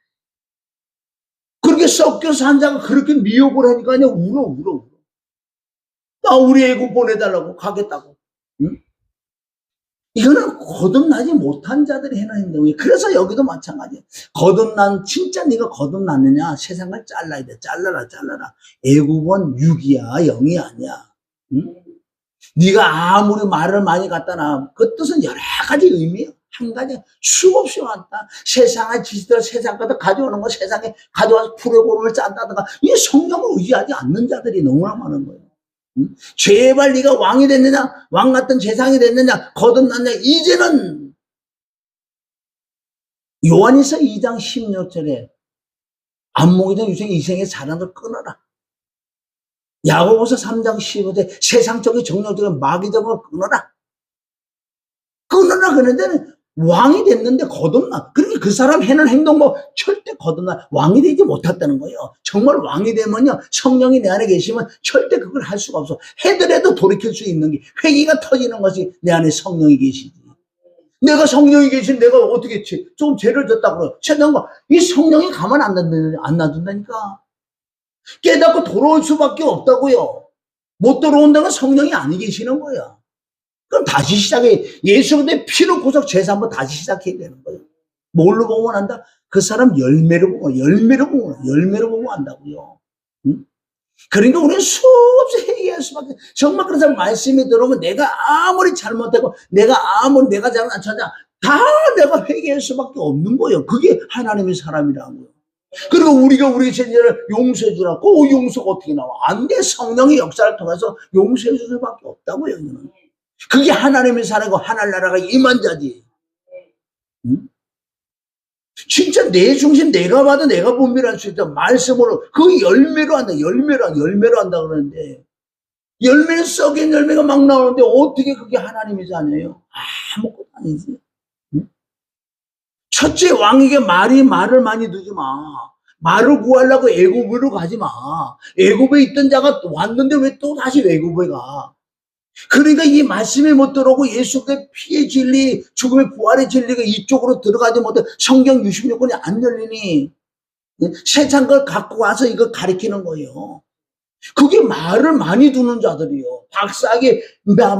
그렇게 섞여서 한 자가 그렇게 미혹을 하니까 그냥 울어. 나 우리 애굽 보내달라고 가겠다고. 응? 이거는 거듭나지 못한 자들이 해는 행동이에요. 그래서 여기도 마찬가지예요. 진짜 네가 거듭났느냐? 세상을 잘라야 돼. 잘라라. 애굽은 육이야. 영이 아니야. 응? 네가 아무리 말을 많이 갖다 놔. 그 뜻은 여러 가지 의미예요. 한 가지 수없이 많다. 세상의 지식들 세상 것도 가져오는 거 세상에 가져와서 프로그램을 짠다든가 이 성경을 의지하지 않는 자들이 너무나 많은 거예요. 응? 제발 네가 왕이 됐느냐? 왕 같은 재상이 됐느냐? 거듭났냐? 이제는 요한일서 2장 16절에 안목이든 유생 이생의 사랑을 끊어라. 야고보서 3장 15절에 세상적인 정력적인 마귀적인 걸 끊어라. 그런데 왕이 됐는데 거듭나. 그러니까 그 사람 해는 행동 뭐 절대 거듭나. 왕이 되지 못했다는 거예요. 정말 왕이 되면요. 성령이 내 안에 계시면 절대 그걸 할 수가 없어. 해더라도 돌이킬 수 있는 게 회개가 터지는 것이 내 안에 성령이 계시지. 내가 성령이 계신 내가 어떻게 했지? 좀 죄를 졌다 그래. 최단과 이 성령이 가만 안 놔둔다니까. 깨닫고 돌아올 수밖에 없다고요. 못 돌아온다는 성령이 아니 계시는 거야. 그럼 다시 시작해. 예수님의 피로 구속 제사 한번 다시 시작해야 되는 거예요. 뭘로 보면 한다? 그 사람 열매로 보면 한다고요. 응? 그러니까 우리는 수없이 회개할 수밖에. 정말 그런 사람 말씀이 들어오면 내가 아무리 잘못하고 내가 잘못하냐 다 내가 회개할 수밖에 없는 거예요. 그게 하나님의 사람이라고요. 그리고 우리가 우리 죄를 용서해 주라고. 그 용서가 어떻게 나와? 안 돼. 성령의 역사를 통해서 용서해 줄 수밖에 없다고요. 이거는. 그게 하나님의 사랑이고 하나님 나라가 임한 자지. 응? 진짜 내 중심 내가 봐도 내가 분별할 수 있다. 말씀으로 그 열매로 한다 그러는데 열매는 썩인 열매가 막 나오는데 어떻게 그게 하나님의 자녀예요? 아무것도 아니지. 응? 첫째 왕에게 말을 많이 두지 마. 말을 구하려고 애굽으로 가지 마. 애굽에 있던 자가 왔는데 왜 또 다시 애굽에 가? 그러니까 이 말씀에 못 들어오고 예수의 피의 진리, 죽음의 부활의 진리가 이쪽으로 들어가지 못해 성경 66권이 안 열리니 세상 걸 갖고 와서 이걸 가리키는 거예요. 그게 말을 많이 두는 자들이요. 박사하게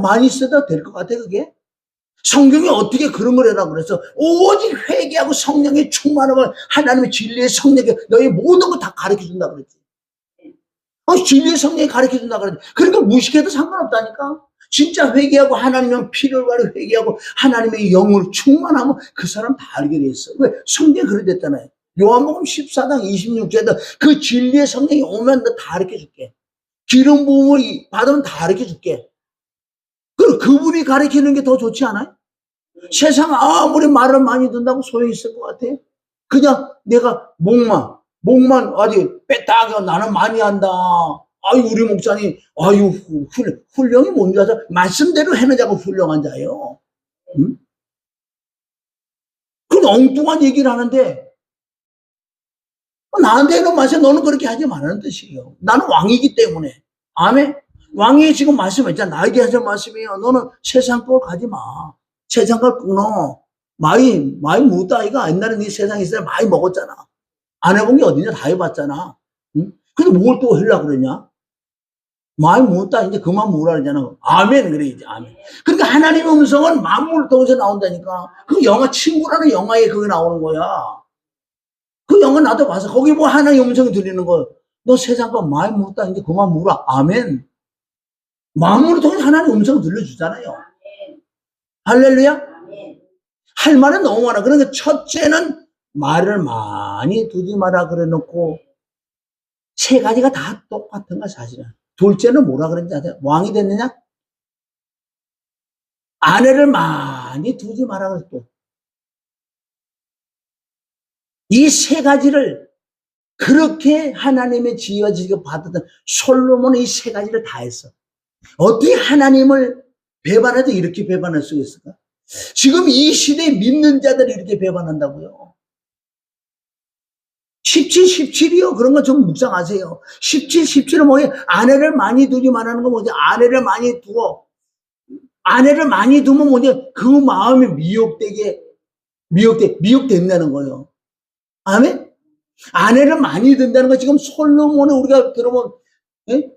많이 써도 될 것 같아 그게? 성경이 어떻게 그런 걸 해라 그래서 오직 회개하고 성령의 충만함을 하나님의 진리의 성령에 너희 모든 거 다 가르쳐준다 그랬지. 진리의 성령이 가르쳐준다 그랬지. 그러니까 무식해도 상관없다니까. 진짜 회개하고 하나님의 피를 바로 회개하고 하나님의 영을 충만하면 그 사람 다 알게 돼 있어. 왜? 성경에 그래 됐잖아요. 요한복음 14장 26절에도 그 진리의 성령이 오면 너 다 가르쳐줄게. 기름 부음을 받으면 다 가르쳐줄게. 그리고 그분이 가르치는 게 더 좋지 않아요? 세상 아무리 말을 많이 듣는다고 소용이 있을 것 같아? 그냥 내가 목만 아주 빼딱하게 나는 많이 한다. 아유, 우리 목사님, 아유, 훌륭이 뭔지 아서 말씀대로 해내자고 훌륭한 자예요. 응? 그런 엉뚱한 얘기를 하는데, 나한테 이런 말씀 너는 그렇게 하지 말라는 뜻이에요. 나는 왕이기 때문에. 아멘? 왕이 지금 말씀했잖아. 나에게 하신 말씀이에요. 너는 세상 꼴 가지 마. 세상 걸 끊어. 많이 묻다, 아이가. 옛날에 네 세상에 있을 때 많이 먹었잖아. 안 해본 게 어디냐? 다 해봤잖아. 응? 근데 뭘 또 하려고 그러냐? 많이 묻다, 이제 그만 묻으라 그러잖아. 아멘, 그래, 이제. 아멘. 그러니까 하나님의 음성은 만물을 통해서 나온다니까. 그 영화, 친구라는 영화에 그게 나오는 거야. 그 영화 나도 봐서 거기 뭐 하나님의 음성이 들리는 거. 너 세상 거 많이 묻다, 이제 그만 묻으라. 아멘. 만물을 통해서 하나님의 음성을 들려주잖아요. 할렐루야? 할 말은 너무 많아. 그러니까 첫째는 말을 많이 두지 마라 그래 놓고 세 가지가 다 똑같은 거 사실은. 둘째는 뭐라 그랬는지 아세요? 왕이 됐느냐? 아내를 많이 두지 마라 그랬고 이 세 가지를 그렇게 하나님의 지혜와 지식을 받았던 솔로몬은 이 세 가지를 다 했어. 어떻게 하나님을 배반해도 이렇게 배반할 수 있을까? 지금 이 시대에 믿는 자들이 이렇게 배반한다고요. 17이요. 그런 거 좀 묵상하세요. 17은 뭐예요? 아내를 많이 두지 말라는 건 뭐지? 아내를 많이 두면 뭐지? 그 마음이 미혹된다는 거예요. 아멘? 아내를 많이 둔다는 거 지금 솔로몬에 우리가 들어보면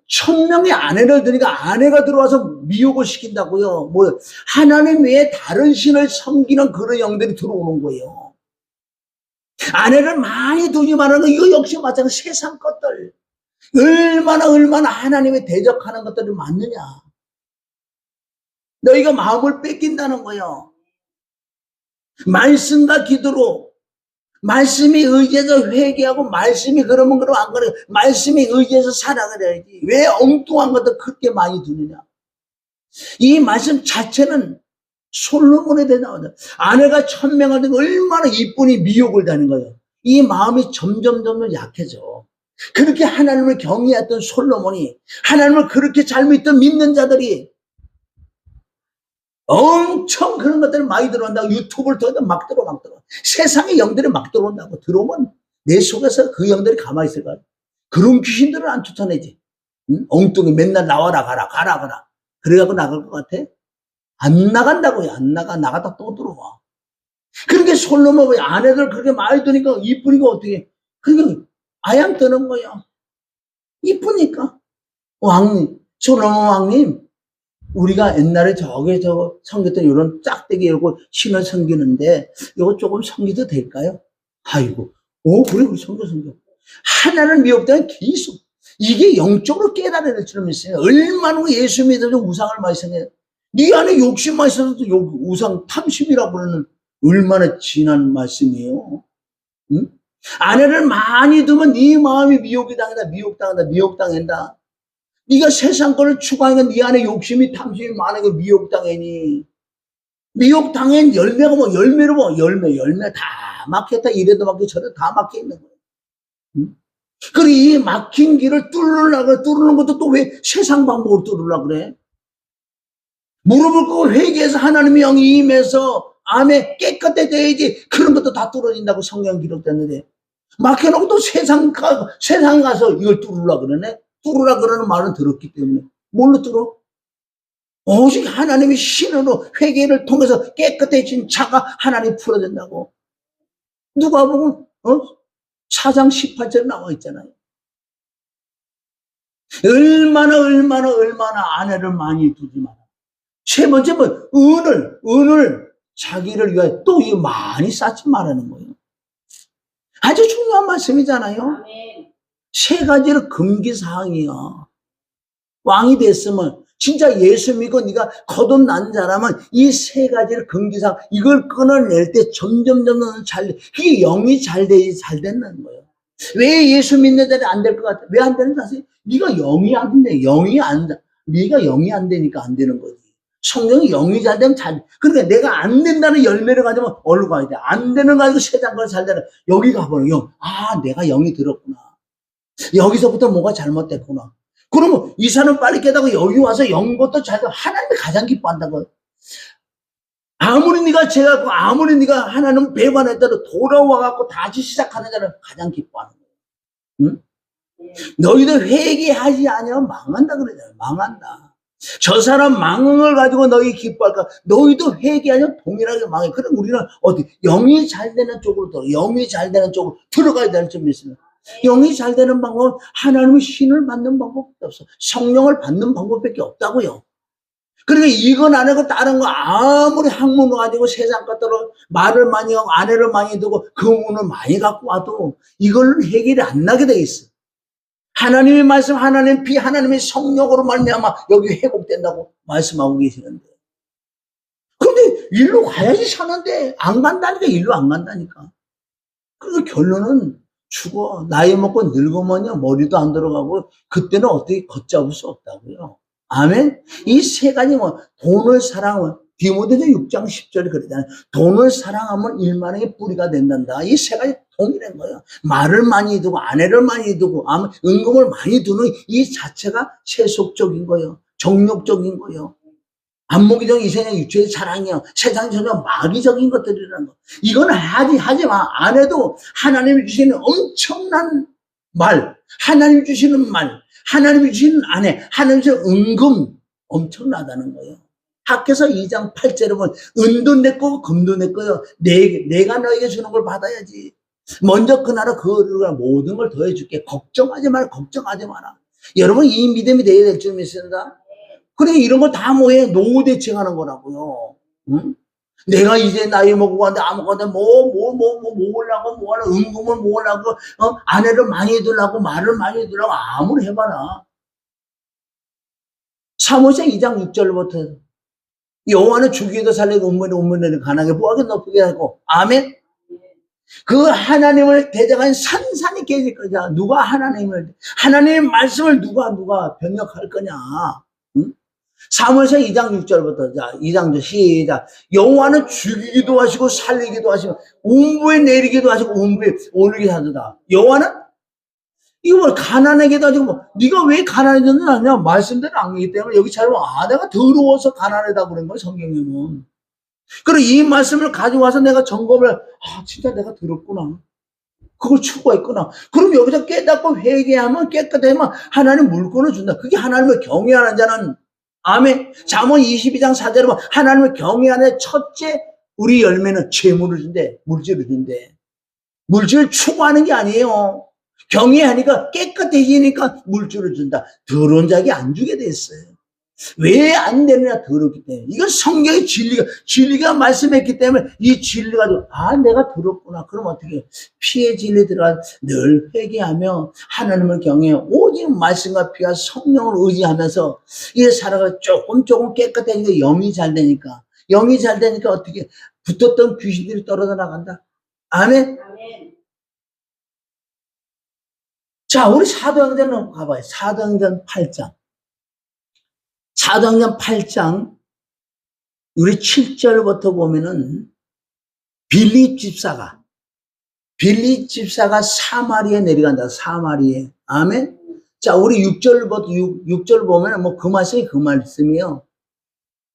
1000명의 아내를 두니까 아내가 들어와서 미혹을 시킨다고요. 뭐 하나님 외에 다른 신을 섬기는 그런 영들이 들어오는 거예요. 아내를 많이 두지 말라는 거 이거 역시 마찬가지. 세상 것들 얼마나 하나님의 대적하는 것들이 많느냐. 너희가 마음을 뺏긴다는 거예요. 말씀과 기도로 말씀이 의지해서 회개하고 말씀이 그러면 안 그래. 말씀이 의지해서 살아가야지. 왜 엉뚱한 것들 그렇게 많이 두느냐. 이 말씀 자체는 솔로몬에 대해 나오다. 아내가 1000명을 두고 얼마나 이쁜이 미혹을 다는 거예요. 이 마음이 점점 약해져. 그렇게 하나님을 경외했던 솔로몬이 하나님을 그렇게 잘 믿는 자들이 엄청 그런 것들이 많이 들어온다고. 유튜브를 통해서 막 들어. 세상의 영들이 막 들어온다고. 들어오면 내 속에서 그 영들이 가만히 있을까? 그런 귀신들은 안 쫓아내지. 응? 엉뚱이 맨날 나와라 가라. 그래갖고 나갈 것 같아? 안 나간다고요. 안 나가다 또 들어와. 그렇게 솔로몬이 아내들 그렇게 많이 두니까 이쁘니까 어떻게. 그러니까 아양 뜨는 거야. 이쁘니까. 솔로몬 왕님. 우리가 옛날에 섬겼던 이런 짝대기 열고 신을 섬기는데 이거 조금 섬기도 될까요? 아이고, 그래, 우리 섬겨. 하나를 미혹되면 계속 이게 영적으로 깨달아낼 줄 믿어요. 얼마나 예수 믿어서 우상을 많이 생겨요. 네 안에 욕심만 있어도 우상 탐심이라고 부르는 얼마나 진한 말씀이에요. 응? 아내를 많이 두면 네 마음이 미혹당한다. 네가 세상 거를 추구하니까 네 안에 욕심이 탐심이 많으니까 미혹당하니. 미혹당한 열매가 열매 다 막혔다. 이래도 막혀 저래도 다 막혀 있는 거예요. 응? 그리고 이 막힌 길을 뚫는 것도 또 왜 세상 방법으로 뚫으려고 그래? 무릎을 꿇고 회개해서 하나님의 영이 임해서 암에 깨끗해져야지. 그런 것도 다 뚫어진다고 성경 기록됐는데 막혀놓고 또 세상에 가서 이걸 뚫으려고 그러네. 뚫으라 그러는 말은 들었기 때문에. 뭘로 뚫어? 오직 하나님의 신으로 회개를 통해서 깨끗해진 차가 하나님 풀어진다고. 누가 보면 4장 18절에 나와 있잖아요. 얼마나 아내를 많이 두지 마라. 세 번째 뭐 은을 자기를 위하여 또 이거 많이 쌓지 말라는 거예요. 아주 중요한 말씀이잖아요. 아멘. 세 가지로 금기사항이야. 왕이 됐으면 진짜 예수 믿고 네가 거듭난 자라면 이 세 가지를 금기사항 이걸 끊어낼 때 점점 그게 영이 잘 된다는 거예요. 왜 예수 믿는 자들이 안 될 것 같아? 왜 안 되는지 아세요? 네가 영이 안 돼. 네가 영이 안 되니까 안 되는 거지. 성령이 영이 잘 되면 잘, 그러니까 내가 안 된다는 열매를 가지면 어디로 가야 돼? 안 되는 거 가지고 세상 걸 잘 되는, 여기 가보는 영. 아, 내가 영이 들었구나. 여기서부터 뭐가 잘못됐구나. 그러면 이 사람 빨리 깨닫고 여기 와서 영부터 잘 되고 하나님이 가장 기뻐한다고. 아무리 네가 죄갖고 아무리 네가 하나님 배반했다도 돌아와갖고 다시 시작하는 자는 가장 기뻐하는 거야. 응? 너희도 회개하지 않으면 망한다 그러잖아. 망한다. 저 사람 망한 걸 가지고 너희 기뻐할까? 너희도 회개하면 동일하게 망해. 그럼 우리는 어디 영이 잘 되는 쪽으로 영이 잘 되는 쪽으로 들어가야 되는 점이 있으면 영이 잘 되는 방법은 하나님의 신을 받는 방법밖에 없어. 성령을 받는 방법밖에 없다고요. 그러니까 이건 안 하고 다른 거 아무리 학문을 가지고 세상 것들로 말을 많이 하고 아내를 많이 두고 금문을 많이 갖고 와도 이걸로는 해결이 안 나게 돼 있어. 하나님의 말씀, 하나님의 피, 하나님의 성령으로 말미암아 여기 회복된다고 말씀하고 계시는데. 그런데 일로 가야지 사는데 안 간다니까. 일로 안 간다니까. 그래서 결론은 죽어. 나이 먹고 늙으면요 머리도 안 들어가고 그때는 어떻게 걷잡을 수 없다고요. 아멘. 이 세 가지 뭐 돈을 사랑하면 디모데서 6장 10절에 그러잖아요. 돈을 사랑하면 일만의 뿌리가 된단다. 이 세 가지 동일한 거예요. 말을 많이 두고 아내를 많이 두고 은금을 많이 두는 이 자체가 세속적인 거예요. 정욕적인 거예요. 안목이적 이생의 유체의 사랑이요. 세상 전혀 마귀적인 것들이라는 거. 이건 하지 마. 안 해도 하나님이 주시는 엄청난 말, 하나님이 주시는 말, 하나님이 주시는 아내, 하나님이 주시는 은금 엄청나다는 거예요. 학교에서 2장 8절에 보면 은도 내 거고 금도 내 거요. 내가 너에게 주는 걸 받아야지. 먼저 그 나라 그거를 모든 걸 더해줄게. 걱정하지 마라. 걱정하지 마라. 여러분 이 믿음이 돼야 될 줄 믿습니다. 그래 이런 거 다 뭐해? 노후 대책하는 거라고요. 응? 내가 이제 나이 먹고 가는데 아무거나 모으려고 뭐하려 은금을 모으려고 아내를 많이 두려고 말을 많이 두려고 아무리 해봐라. 사무엘상 2장 6절부터 여호와는 죽이기도 살리고 운문을 가난하게 부하게 높게 하고 아멘. 그 하나님을 대적한 산산이 깨질 거냐. 누가 하나님의 말씀을 누가 변혁할 거냐. 응? 사무엘상 2장 6절부터 자 2장 시작. 여호와는 죽이기도 하시고 살리기도 하시고 운부에 내리기도 하시고 운부에 오르기도 하도다. 여호와는 이거 뭐 가난하게도 하시고 뭐 네가 왜 가난해졌느냐 말씀대로 안 하기 때문에 여기 잘 보면 내가 더러워서 가난하다고 그런 거야 성경에는. 그리고 이 말씀을 가져와서 내가 점검을 진짜 내가 더럽구나. 그걸 추구했구나. 그럼 여기서 깨닫고 회개하면 깨끗하면 하나님 물건을 준다. 그게 하나님을 경외하는 자는 아멘. 잠언 22장 4절에 보면 하나님을 경외하는 첫째 우리 열매는 재물을 준대. 물질을 준대. 물질을 추구하는 게 아니에요. 경외하니까 깨끗해지니까 물질을 준다. 더러운 자에게 안 주게 됐어요. 왜 안 되느냐? 더럽기 때문에. 이건 성경의 진리가 말씀했기 때문에 이 진리가 내가 더럽구나. 그럼 어떻게 피의 진리 들어가 늘 회개하며 하나님을 경외해 오직 말씀과 피와 성령을 의지하면서 이 살아가 조금 깨끗해지니까 영이 잘 되니까 어떻게 붙었던 귀신들이 떨어져 나간다. 아멘. 자, 우리 사도행전 가봐요. 사도행전 8장. 사도행전 8장 우리 7절부터 보면은 빌립 집사가 사마리아에 내려간다. 사마리아에. 아멘. 자, 우리 6절 보면은 뭐 그 말씀이에요.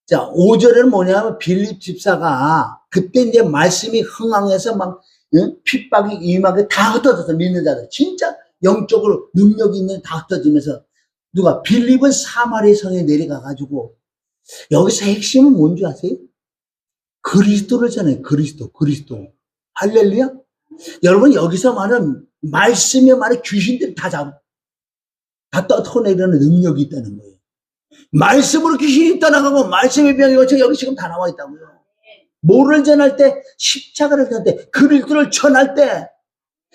자, 5절에는 뭐냐면 빌립 집사가 그때 이제 말씀이 흥황해서 막 핍박이 임하게 다 흩어져서 믿는 자들 진짜 영적으로 능력이 있는 다 흩어지면서 누가 빌립은 사마리아 성에 내려가가지고 여기서 핵심은 뭔지 아세요? 그리스도를 전해요. 그리스도. 할렐루야. 여러분 여기서 말하는 말씀에 말하는 귀신들이 다 떠내려는 능력이 있다는 거예요. 말씀으로 귀신이 떠나가고 말씀의 병이 거쳐 여기 지금 다 나와 있다고요. 뭐를 전할 때? 십자가를 전할 때, 그리스도를 전할 때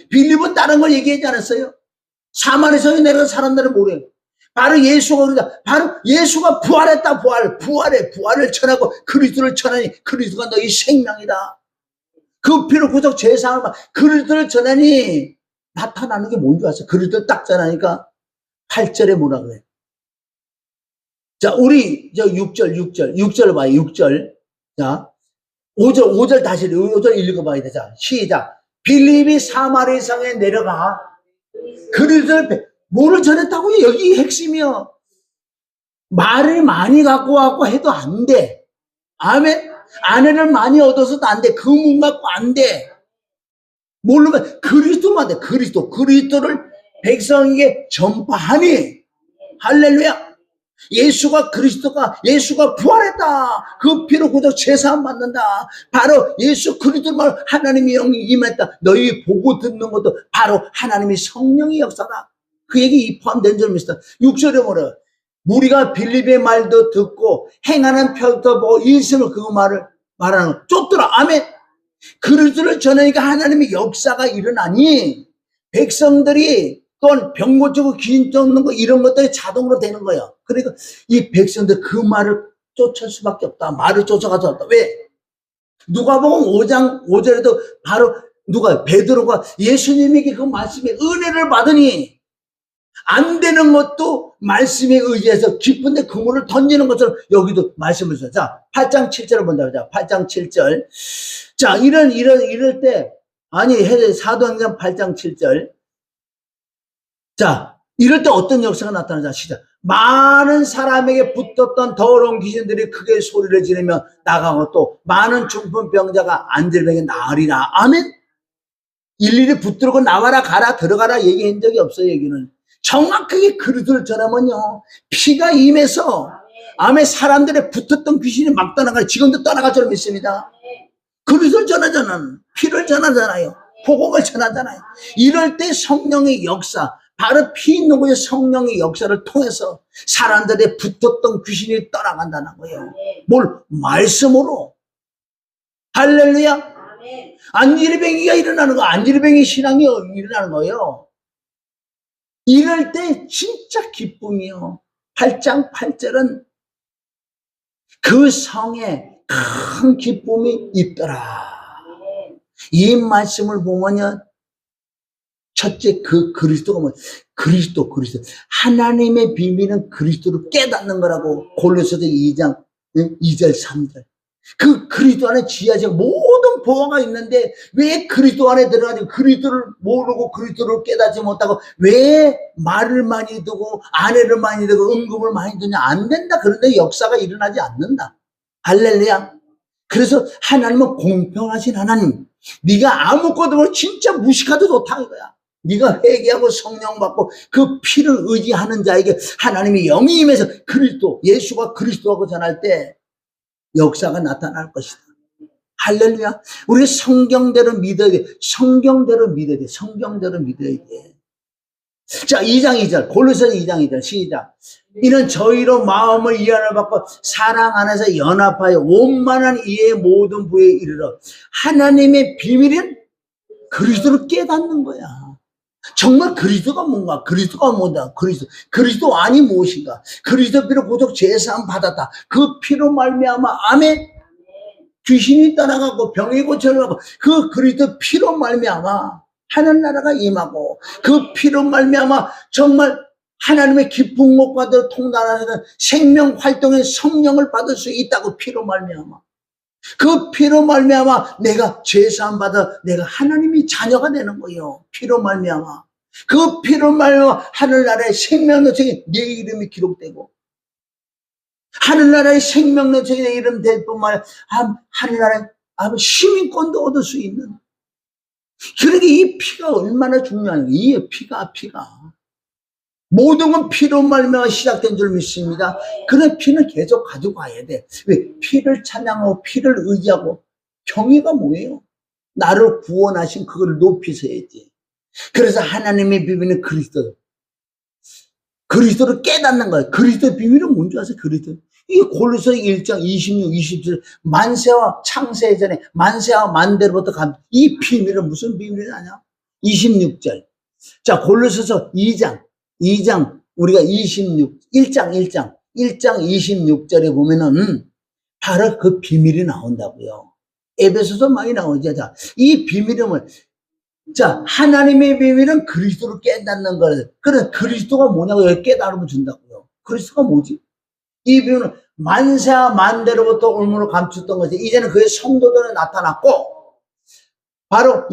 빌립은 다른 걸 얘기하지 않았어요? 사마리아 성에 내려간 사람들은 뭐래요? 바로 예수가 그러다. 바로 예수가 부활했다. 부활을 전하고 그리스도를 전하니 그리스도가 너희 생명이다. 그 피로 구속 제사함을 그리스도를 전하니 나타나는 게 뭔지 아세요? 그리스도를 딱 전하니까 8절에 뭐라 그래? 자, 우리 저 6절 봐요. 6절. 자, 5절 다시 5절 읽어봐야 돼. 자, 시작. 빌립이 사마리아성에 내려가 그리스도를 뭐를 전했다고요? 여기 핵심이요. 말을 많이 갖고 와고 해도 안 돼. 아멘. 아내를 많이 얻어서도 안 돼. 그 문 갖고 안 돼. 모르면 그리스도만 돼. 그리스도를 백성에게 전파하니. 할렐루야. 예수가 부활했다. 그 피로 구속 제사함 받는다. 바로 예수 그리스도만 하나님의 영이 임했다. 너희 보고 듣는 것도 바로 하나님의 성령의 역사다. 그 얘기 포함된 줄 믿습니다. 6절에 뭐래요? 우리가 빌립의 말도 듣고 행하는 표도 보고 인심을 그 말을 말하는 거 쫓더라. 아멘. 그리스도를 전하니까 하나님의 역사가 일어나니 백성들이 또한 병 고치고 귀신 쫓는 거 이런 것들이 자동으로 되는 거예요. 그러니까 이 백성들 그 말을 쫓을 수밖에 없다. 말을 쫓아가서 없다. 왜? 누가복음 5장 5절에도 바로 베드로가 예수님에게 그 말씀에 은혜를 받으니 안 되는 것도 말씀에 의지해서 깊은데 그물을 던지는 것처럼 여기도 말씀을 써요. 자, 8장 7절을 본다. 자, 8장 7절. 자, 이럴 때, 사도행전 8장 7절. 자, 이럴 때 어떤 역사가 나타나자. 시작. 많은 사람에게 붙었던 더러운 귀신들이 크게 소리를 지르며 나가고 또 많은 중풍병자가 안질병에 나으리라. 아멘? 일일이 붙들고 나와라 가라 들어가라 얘기한 적이 없어요. 여기는. 정확하게 그리스도를 전하면요. 피가 임해서 암에 사람들의 붙었던 귀신이 막 떠나가요. 지금도 떠나갈 줄 믿습니다. 그리스도를 전하잖아요. 피를 전하잖아요. 복음을 전하잖아요. 이럴 때 성령의 역사, 바로 피 있는 곳에 성령의 역사를 통해서 사람들의 붙었던 귀신이 떠나간다는 거예요. 뭘? 말씀으로. 할렐루야. 안질병이가 일어나는 거, 안질병이 신앙이 일어나는 거예요. 이럴 때 진짜 기쁨이요. 8장 8절은 그 성에 큰 기쁨이 있더라. 이 말씀을 보면요. 첫째, 그리스도가 뭐, 그리스도. 하나님의 비밀은 그리스도를 깨닫는 거라고. 골로새서 2장 2절 3절. 그 그리스도 안에 지하적 모든 보화가 있는데 왜 그리스도 안에 들어가지 그리스도를 모르고 그리스도를 깨닫지 못하고 왜 말을 많이 두고 아내를 많이 두고 은금을 많이 두냐. 안 된다. 그런데 역사가 일어나지 않는다. 할렐루야. 그래서 하나님은 공평하신 하나님. 네가 아무것도 모르고 진짜 무식하도 좋다 이거야. 네가 회개하고 성령 받고 그 피를 의지하는 자에게 하나님이 영이 임해서 그리스도, 예수가 그리스도하고 전할 때 역사가 나타날 것이다. 할렐루야. 우리 성경대로 믿어야 돼. 성경대로 믿어야 돼. 자, 2장 2절. 골로새서 2장 2절. 시작. 이는 저희로 마음을 이해를 받고 사랑 안에서 연합하여 원만한 이해의 모든 부에 이르러 하나님의 비밀은 그리스도를 깨닫는 거야. 정말 그리스도가 뭔가? 그리스도가 뭐다? 그리스도 안이 무엇인가? 그리스도 피로 구속 제사함 받았다. 그 피로 말미암아 아멘. 귀신이 떠나가고 병이 고쳐나가고 그 그리스도 피로 말미암아 하늘나라가 임하고 그 피로 말미암아 정말 하나님의 깊은 곳과도 통달하는 생명 활동의 성령을 받을 수 있다고. 피로 말미암아 그 피로 말미암아 내가 제사함 받아 내가 하나님의 자녀가 되는 거예요. 피로 말미암아 그 피로 말미암아 하늘나라의 생명노책에 내 이름이 기록되고 하늘나라의 생명노책에 내 이름 될 뿐만 아니라 하늘나라의 시민권도 얻을 수 있는. 그러니까 이 피가 얼마나 중요한 거예요. 이 피가 모든 건 피로 말미암아 시작된 줄 믿습니다. 그런 피는 계속 가지고 가야 돼. 왜? 피를 찬양하고 피를 의지하고. 경위가 뭐예요? 나를 구원하신 그걸 높이셔야지. 그래서 하나님의 비밀은 그리스도를 깨닫는 거예요. 그리스도의 비밀은 뭔지 아세요? 그리스도. 이 골로새 1장 26, 27 만세와 창세 전에 만세와 만대로부터 간 이 비밀은 무슨 비밀이냐? 26절. 자, 골로새서 2장 우리가 1장 26절에 보면은 바로 그 비밀이 나온다고요. 에베소서 많이 나오죠. 자, 이 비밀은 뭐? 자, 하나님의 비밀은 그리스도를 깨닫는 거예요. 그래, 그리스도가 뭐냐고 깨달음을 준다고요. 그리스도가 뭐지? 이 비유는 만세와 만대로부터 올무로 감췄던 것이 이제는 그의 성도들에 나타났고, 바로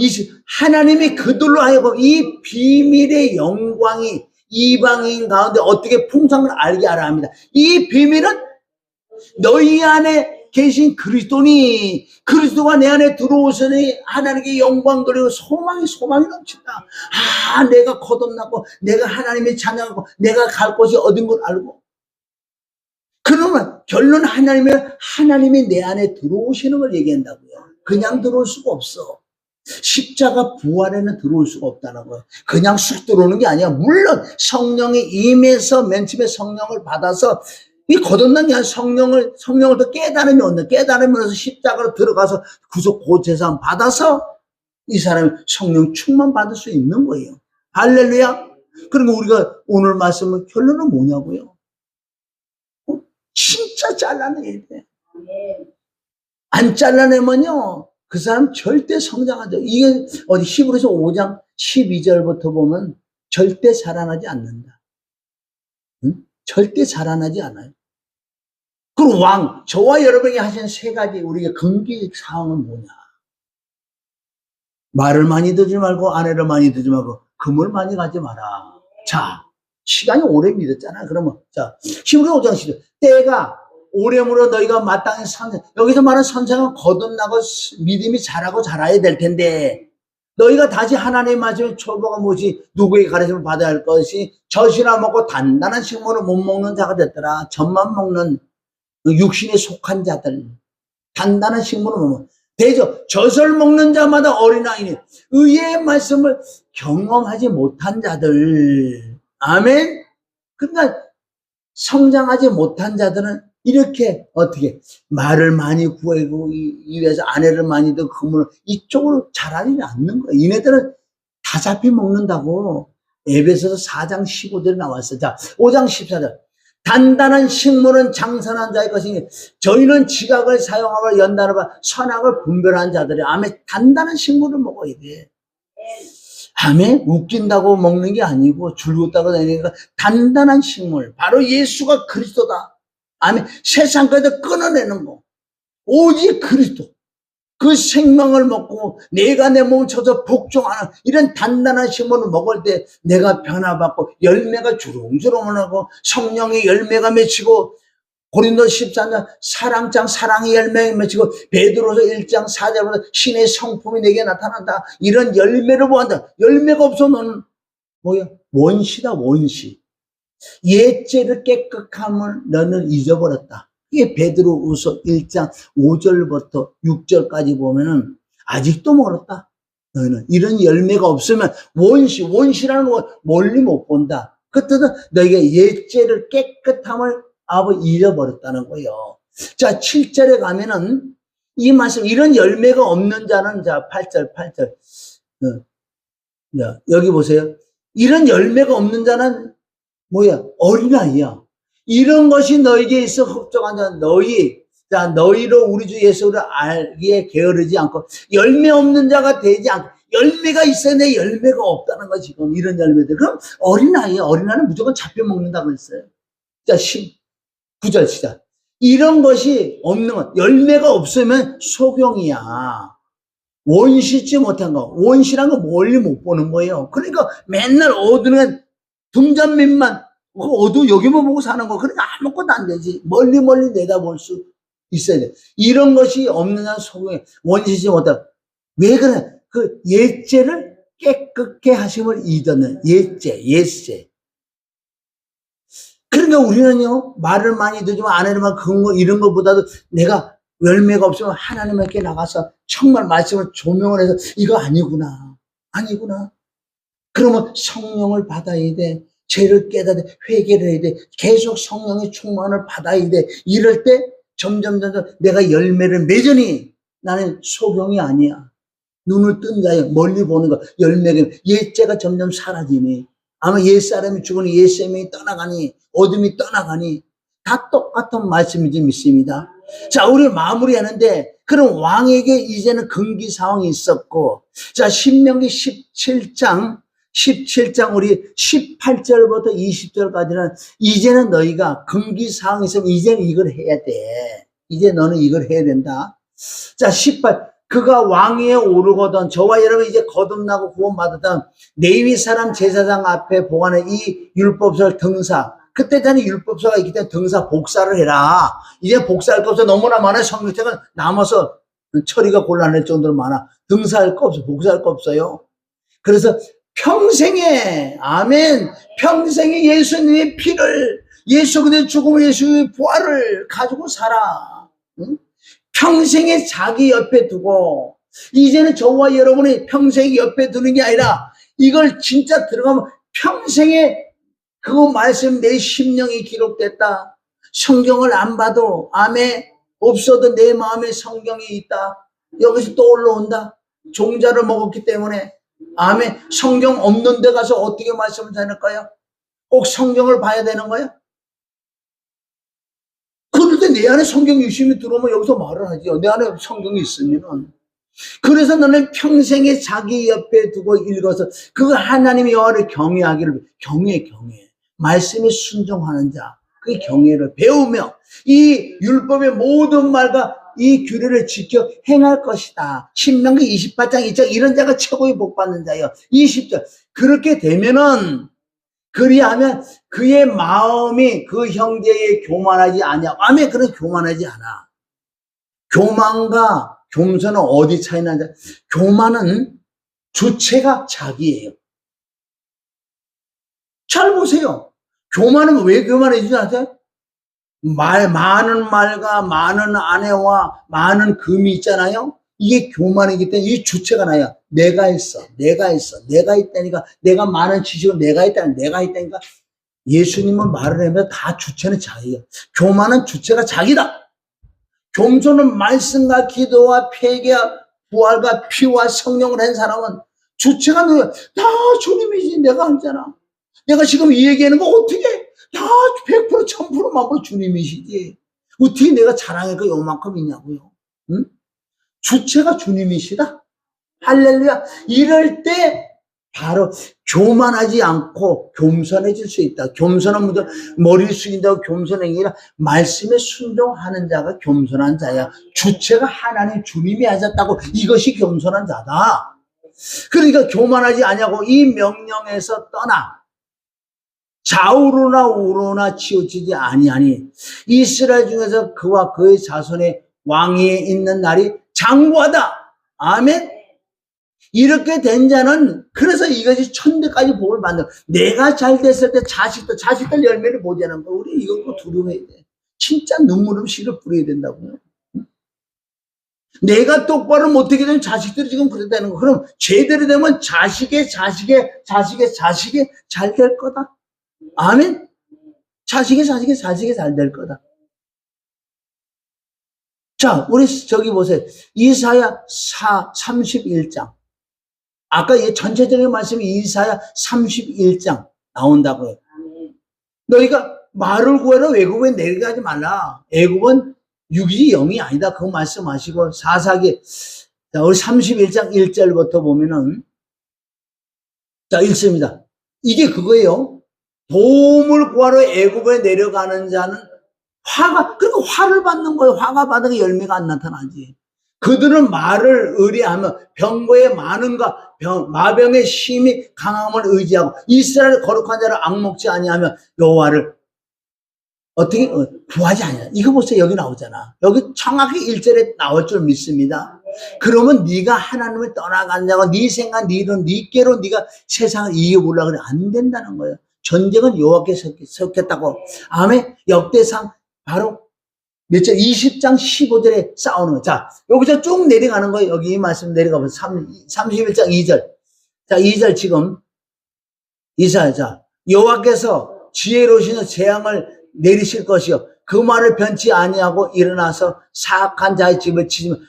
하나님이 그들로 하여금 이 비밀의 영광이 이방인 가운데 어떻게 풍성을 알게 하려 합니다. 이 비밀은 너희 안에 계신 그리스도니, 그리스도가 내 안에 들어오시니 하나님께 영광 돌리고 소망이 넘친다. 내가 거듭나고 내가 하나님의 자녀하고 내가 갈 곳이 어딘 걸 알고, 그러면 결론 하나님이 내 안에 들어오시는 걸 얘기한다고요. 그냥 들어올 수가 없어. 십자가 부활에는 들어올 수가 없다는 거예요. 그냥 쑥 들어오는 게 아니야. 물론 성령이 임해서 맨 처음에 성령을 받아서 이 거듭난 게 아니라 성령을 더 깨달음이 얻는, 깨달으면서 십자가로 들어가서 구속 고제사함 받아서 이 사람이 성령 충만 받을 수 있는 거예요. 할렐루야. 그러면 우리가 오늘 말씀은 결론은 뭐냐고요? 진짜 잘라내야 돼. 안 잘라내면요, 그 사람 절대 성장하죠. 이게 어디 히브리서 5장 12절부터 보면 절대 자라나지 않는다. 응? 절대 자라나지 않아요. 그리고 저와 여러분에게 하신 세 가지 우리의 금기 사항은 뭐냐? 말을 많이 듣지 말고, 아내를 많이 듣지 말고, 금을 많이 가지 마라. 자, 시간이 오래 믿었잖아. 그러면, 자, 히브리 5장 10절. 때가 오래므로 너희가 마땅히 선생, 여기서 말하는 선생은 거듭나고 믿음이 자라고 자라야 될 텐데, 너희가 다시 하나님 맞으면 초보가 무엇이 누구에게 가르침을 받아야 할 것이 젖이나 먹고 단단한 식물을 못 먹는 자가 됐더라. 젖만 먹는 육신에 속한 자들, 단단한 식물을 못 먹는, 대저 젖을 먹는 자마다 어린아이니 의의 말씀을 경험하지 못한 자들. 아멘. 그러니까 성장하지 못한 자들은 이렇게 어떻게 말을 많이 구하고 이외에서 아내를 많이 더 금을 이쪽으로 자라지 않는 거예요. 이네들은 다 잡히 먹는다고. 에베소서 4장 15절에 나왔어요. 자, 5장 14절. 단단한 식물은 장선한 자의 것이니 저희는 지각을 사용하고 연단을 봐 선악을 분별한 자들이. 아멘. 단단한 식물을 먹어야 돼. 아멘. 웃긴다고 먹는 게 아니고 즐겁다고 다니니까 단단한 식물, 바로 예수가 그리스도다. 아멘. 세상까지 끊어내는 거 오직 그리스도, 그 생명을 먹고 내가 내 몸을 쳐서 복종하는 이런 단단한 식물을 먹을 때 내가 변화받고 열매가 주렁주렁 나고 성령의 열매가 맺히고, 고린도 14장 사랑장 사랑의 열매가 맺히고, 베드로서 1장 4절부터 신의 성품이 내게 나타난다. 이런 열매를 보한다. 열매가 없어 너는 뭐야? 원시다, 원시. 옛죄를 깨끗함을 너는 잊어버렸다. 이게 베드로후서 1장 5절부터 6절까지 보면은 아직도 멀었다. 너희는 이런 열매가 없으면 원시라는 건 멀리 못 본다. 그 뜻은 너희가 옛죄를 깨끗함을 잃어버렸다는 거예요. 자, 7절에 가면은 이 말씀, 이런 열매가 없는 자는, 자, 8절. 여기 보세요. 이런 열매가 없는 자는 뭐야? 어린아이야. 이런 것이 너에게 있어 흡족한 자는 너희로 우리 주 예수를 알기에 게으르지 않고 열매 없는 자가 되지 않고, 열매가 있어야 내 열매가 없다는 거 지금 이런 열매들. 그럼 어린아이야. 어린아이는 무조건 잡혀 먹는다고 그랬어요. 자, 9절 시작. 이런 것이 없는 것, 열매가 없으면 소경이야. 원시지 못한 거. 원시란 거 멀리 못 보는 거예요. 그러니까 맨날 어두운 등잔밑만 여기만 보고 사는 거. 그러니까 아무것도 안 되지. 멀리 내다볼 수 있어야 돼. 이런 것이 없는 한 소경이 원시지 못한. 왜 그래? 그 옛죄를 깨끗게 하심을 잊었는 옛죄. 그러니까 우리는요, 말을 많이 듣지만 아내를만 근거 이런 것보다도 내가 열매가 없으면 하나님께 나가서 정말 말씀을 조명을 해서 이거 아니구나. 그러면 성령을 받아야 돼. 죄를 깨달아야 돼. 회개를 해야 돼. 계속 성령의 충만을 받아야 돼. 이럴 때 점점 내가 열매를 맺으니 나는 소경이 아니야. 눈을 뜬 자예요. 멀리 보는 거. 열매가, 옛죄가 점점 사라지니. 아마 옛사람이 죽으니 옛사람이 떠나가니 어둠이 떠나가니 다 똑같은 말씀인지 믿습니다. 자, 우리 마무리하는데, 그럼 왕에게 이제는 금기 사항이 있었고, 자, 신명기 17장 17장 우리 18절부터 20절까지는 이제는 너희가 금기사항이 있으면 이제는 이걸 해야 돼. 이제 너는 이걸 해야 된다. 자, 18. 그가 왕위에 오르거든 저와 여러분 이제 거듭나고 구원받았던 레위 사람 제사장 앞에 보관한 이 율법서를 등사. 그때 전에 율법서가 있기 때문에 등사 복사를 해라. 이제 복사할 거 없어. 너무나 많아. 성경책은 남아서 처리가 곤란할 정도로 많아. 등사할 거 없어. 복사할 거 없어요. 그래서 평생에 아멘 평생에 예수님의 피를 예수 그리스도의 죽음을 예수의 부활을 가지고 살아. 응? 평생에 자기 옆에 두고 이제는 저와 여러분이 평생 옆에 두는 게 아니라 이걸 진짜 들어가면 평생에 그 말씀 내 심령이 기록됐다. 성경을 안 봐도 아멘 없어도 내 마음에 성경이 있다. 여기서 또 올라온다. 종자를 먹었기 때문에 아멘. 성경 없는 데 가서 어떻게 말씀을 전할까요? 꼭 성경을 봐야 되는 거야? 그럴 때 내 안에 성경 유심히 들어오면 여기서 말을 하지요. 내 안에 성경이 있으면은. 그래서 너는 평생에 자기 옆에 두고 읽어서 그 하나님 여호와를 경외하기를 경외 말씀에 순종하는 자 그 경외를 배우며 이 율법의 모든 말과 이 규례를 지켜 행할 것이다. 신명기 28장 2장 이런 자가 최고의 복 받는 자예요. 20절 그렇게 되면은 그리하면 그의 마음이 그 형제에 교만하지 않냐. 아멘. 그런 교만하지 않아. 교만과 겸손은 어디 차이 나냐. 교만은 주체가 자기예요. 잘 보세요. 교만은 왜 교만해지지 않아요? 많은 말과 많은 아내와 많은 금이 있잖아요. 이게 교만이기 때문에 이 주체가 나야. 내가 했어. 내가 있다니까. 내가 많은 지식을 내가 했다니까. 예수님은 말을 하면 다 주체는 자기야. 교만은 주체가 자기다. 겸손은 말씀과 기도와 회개와 부활과 피와 성령을 한 사람은 주체가 누구야? 다 주님이지. 내가 알잖아. 내가 지금 이 얘기하는 거 어떻게 다 100% 1000% 만으로 주님이시지. 어떻게 내가 자랑할 거 요만큼 있냐고요. 응? 주체가 주님이시다. 할렐루야. 이럴 때 바로 교만하지 않고 겸손해질 수 있다. 겸손한 분들 머리를 숙인다고 겸손한 게 아니라 말씀에 순종하는 자가 겸손한 자야. 주체가 하나님 주님이 하셨다고 이것이 겸손한 자다. 그러니까 교만하지 않냐고 이 명령에서 떠나 좌우로나 우로나 치우치지 아니하니 이스라엘 중에서 그와 그의 자손의 왕위에 있는 날이 장구하다. 아멘. 이렇게 된 자는 그래서 이것이 천대까지 복을 받는. 내가 잘 됐을 때 자식들 열매를 보자는 거. 우리 이거 두려워해야 돼. 진짜 눈물을 씨를 뿌려야 된다고요. 내가 똑바로 못하게 되면 자식들이 지금 그랬다는 거. 그럼 제대로 되면 자식의 잘 될 거다. 아멘. 자식의 잘 될 거다. 자, 우리 저기 보세요. 이사야 31장. 아까 이 전체적인 말씀이 이사야 31장 나온다고요. 너희가 말을 구하러 외국에 내려가지 말라. 애굽은 육이 영이 아니다. 그거 말씀하시고 사사기. 자, 우리 31장 1절부터 보면은 자, 읽습니다. 이게 그거예요. 도움을 구하러 애굽에 내려가는 자는 그러니까 화를 받는 거예요. 화가 받으니 열매가 안 나타나지. 그들은 말을 의뢰하며 병거의 많음과 마병의 심히 강함을 의지하고 이스라엘 거룩한 자를 악먹지 아니하며 여호와를 어떻게 구하지 않냐. 이거 보세요. 여기 나오잖아. 여기 정확히 1절에 나올 줄 믿습니다. 그러면 네가 하나님을 떠나갔냐고 네 생각, 네 이론, 네 깨로 네가 세상을 이겨보려고 그래. 안 된다는 거예요. 전쟁은 여호와께 속했다고. 아멘. 역대상 바로 몇 절? 20장 15절에 싸우는 거. 자, 여기서 쭉 내려가는 거예요. 여기 이 말씀 내려가면 31장 2절. 자, 2절 지금 이사야. 자, 여호와께서 지혜로우시는 재앙을 내리실 것이요. 그 말을 변치 아니하고 일어나서 사악한 자의 집을 치시면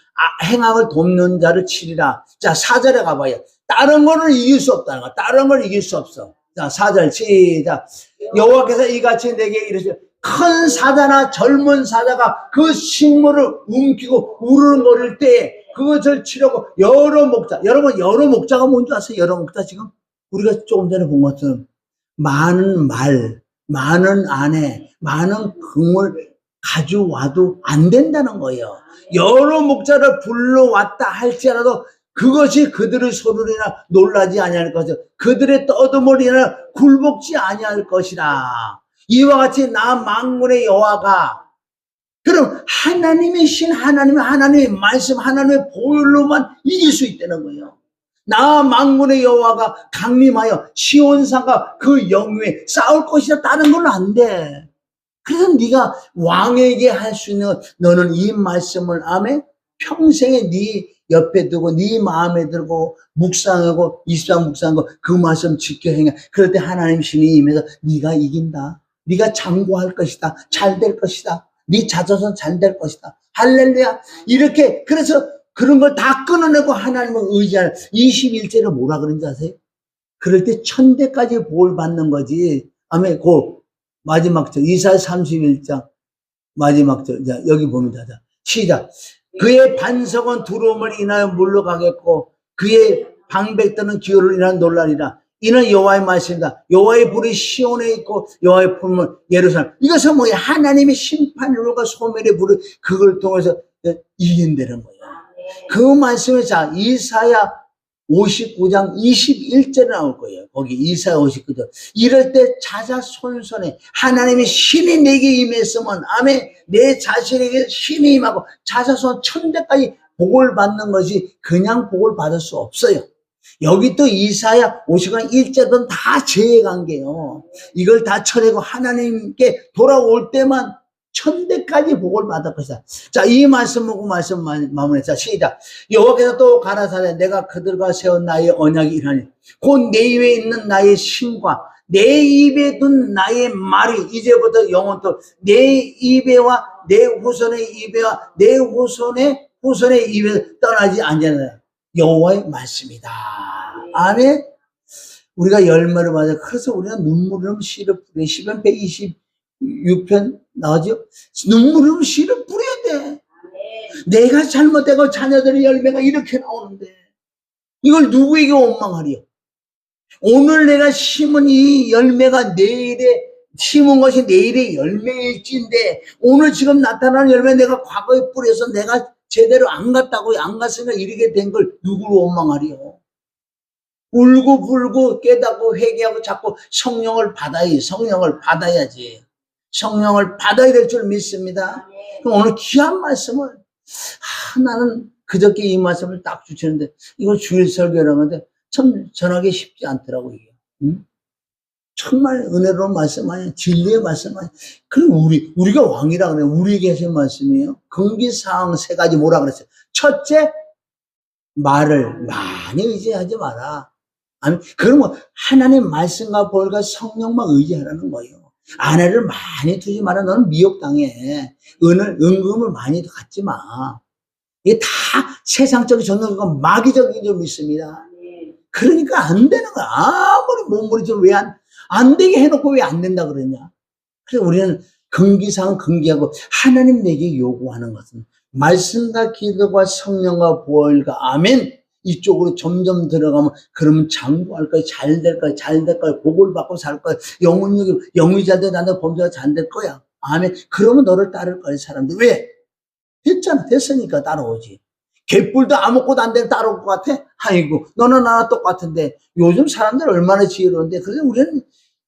행악을 돕는 자를 치리라. 자, 4절에 가봐요. 다른 거는 이길 수 없다는 거. 다른 걸 이길 수 없어. 자, 4절 시작. 여호와께서 이같이 내게 이르시되 큰 사자나 젊은 사자가 그 식물을 움키고 우르르거릴 때 그것을 치려고 여러 목자. 여러분 여러 목자가 뭔지 아세요? 여러 목자 지금 우리가 조금 전에 본 것처럼 많은 말, 많은 아내, 많은 금을 가져와도 안 된다는 거예요. 여러 목자를 불러왔다 할지라도 그것이 그들의 소리나 놀라지 아니할 것이요 그들의 떠듬을 인하여 굴복지 아니할 것이라. 이와 같이 나 만군의 여호와가 그럼 하나님의 신 하나님의 말씀 하나님의 보혈로만 이길 수 있다는 거예요. 나 만군의 여호와가 강림하여 시온산과 그 영유에 싸울 것이다. 다른 건 안 돼. 그래서 네가 왕에게 할 수 있는 너는 이 말씀을 아멘 평생에 네 옆에 두고 네 마음에 들고 묵상하고 24 묵상하고 그 말씀 지켜 행해. 그럴 때 하나님 신이 임해서 네가 이긴다. 네가 장구할 것이다. 잘 될 것이다. 네 자손은 잘 될 것이다. 할렐루야. 이렇게 그래서 그런 걸 다 끊어내고 하나님을 의지하는 21제는 뭐라 그런지 아세요? 그럴 때 천대까지 복을 받는 거지. 아멘. 그 마지막 절 이사야 31장 마지막 절. 자, 여기 보면 자, 시작. 그의 반석은 두려움을 인하여 물러가겠고 그의 방백들은 기호를 인하여 놀라리라. 이는 여호와의 말씀이다. 여호와의 불이 시온에 있고 여호와의 품은 예루살렘. 이것은 뭐야? 하나님의 심판과 소멸의 불을 그걸 통해서 이긴다는 거야. 그 말씀에 자 이사야 59장 21절에 나올 거예요. 거기 이사야 59절. 이럴 때 자자손손에 하나님의 신이 내게 임했으면 아멘 내 자신에게 신이 임하고 자자손 천대까지 복을 받는 것이 그냥 복을 받을 수 없어요. 여기 또 이사야 50장 1절은 다 죄의 관계예요. 이걸 다 쳐내고 하나님께 돌아올 때만 천대까지 복을 받을 것이다. 자, 이 말씀 보고 말씀 마무리. 자, 시작. 여호와께서 또 가라사대 내가 그들과 세운 나의 언약이 이러하니 곧 내 입에 있는 나의 신과 내 입에 둔 나의 말이 이제부터 영원토록 내 입에와 내 후손의 입에와 내 후손의 입에 떠나지 않으리라. 여호와의 말씀이다. 아멘. 우리가 열매를 받아. 그래서 우리가 눈물을 씨를 뿌려. 시편 126편 나오죠? 눈물을 씨를 뿌려야 돼. 내가 잘못되고 자녀들의 열매가 이렇게 나오는데 이걸 누구에게 원망하리요? 오늘 내가 심은 이 열매가 내일에 심은 것이 내일의 열매일지인데 오늘 지금 나타나는 열매 내가 과거에 뿌려서 내가 제대로 안 갔다고 안 갔으면 이렇게 된 걸 누구를 원망하리요? 울고 불고 깨닫고 회개하고 자꾸 성령을 받아야지. 성령을 받아야 될 줄 믿습니다. 그럼 오늘 귀한 말씀을 나는 그저께 이 말씀을 딱 주시는데 이거 주일 설교라고 하는데 참 전하기 쉽지 않더라고 이게. 응? 정말 은혜로운 말씀 아니야. 진리의 말씀 아니야. 그럼 우리가 왕이라 그래. 우리에게 하신 말씀이에요. 금기사항 3가지 뭐라 그랬어요? 첫째, 말을 많이 의지하지 마라. 아니, 그러면 하나님 말씀과 벌과 성령만 의지하라는 거예요. 아내를 많이 두지 마라. 너는 미혹당해. 은금을 많이 갖지 마. 이게 다 세상적인 전능과 마귀적인 줄 믿습니다. 그러니까 안 되는 거야. 아무리 몸부림치면 왜 안 되게 해놓고 왜 안 된다 그러냐. 그래서 우리는 금기상 금기하고 하나님 내게 요구하는 것은 말씀과 기도와 성령과 보혈과 아멘 이쪽으로 점점 들어가면 그러면 장구할 거야. 잘 될 거야. 복을 받고 살 거야. 영이 잘 돼. 나도 범죄가 잘 될 거야. 아멘. 그러면 너를 따를 거야 사람들. 왜? 됐으니까 따라오지. 개뿔도 아무것도 안 되는 따라올 것 같아? 아이고 너는 나나 똑같은데 요즘 사람들 얼마나 지혜로운데 그래서 우리는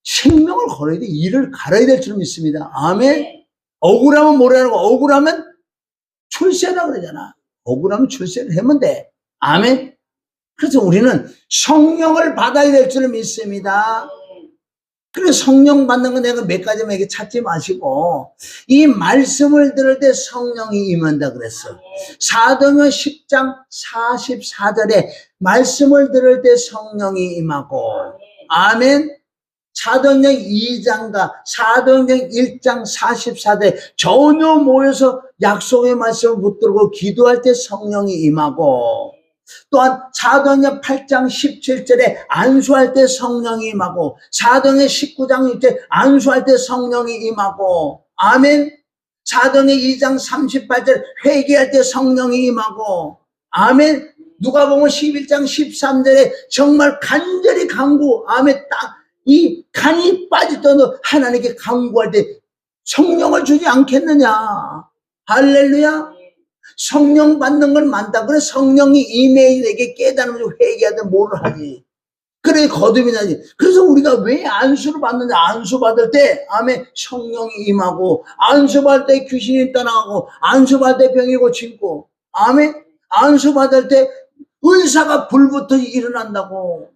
생명을 걸어야 돼. 일을 갈아야 될 줄 믿습니다. 아멘. 억울하면 뭐라는 거? 억울하면 출세라 그러잖아. 억울하면 출세를 하면 돼. 아멘. 그래서 우리는 성령을 받아야 될 줄 믿습니다. 그래 성령 받는 건 내가 몇 가지만 이렇게 찾지 마시고 이 말씀을 들을 때 성령이 임한다 그랬어. 사도행전 10장 44절에 말씀을 들을 때 성령이 임하고 아멘. 사도행전 2장과 사도행전 1장 44절에 전혀 모여서 약속의 말씀을 붙들고 기도할 때 성령이 임하고 또한 사도행전 8장 17절에 안수할 때 성령이 임하고 사도행전 19장 6절에 안수할 때 성령이 임하고 아멘. 사도행전 2장 38절 회개할 때 성령이 임하고 아멘. 누가복음 11장 13절에 정말 간절히 간구, 아멘, 이 간이 빠질 정도 하나님께 간구할 때 성령을 주지 않겠느냐. 할렐루야. 성령 받는 건 많다. 그래 성령이 임해야 되게 깨달으면 회개하든 뭐를 하지. 그래 거듭이 나지. 그래서 우리가 왜 안수를 받느냐. 안수 받을 때 아멘 성령이 임하고, 안수 받을 때 귀신이 떠나가고, 안수 받을 때 병이 고치고, 아멘 안수 받을 때 은사가 불부터 일어난다고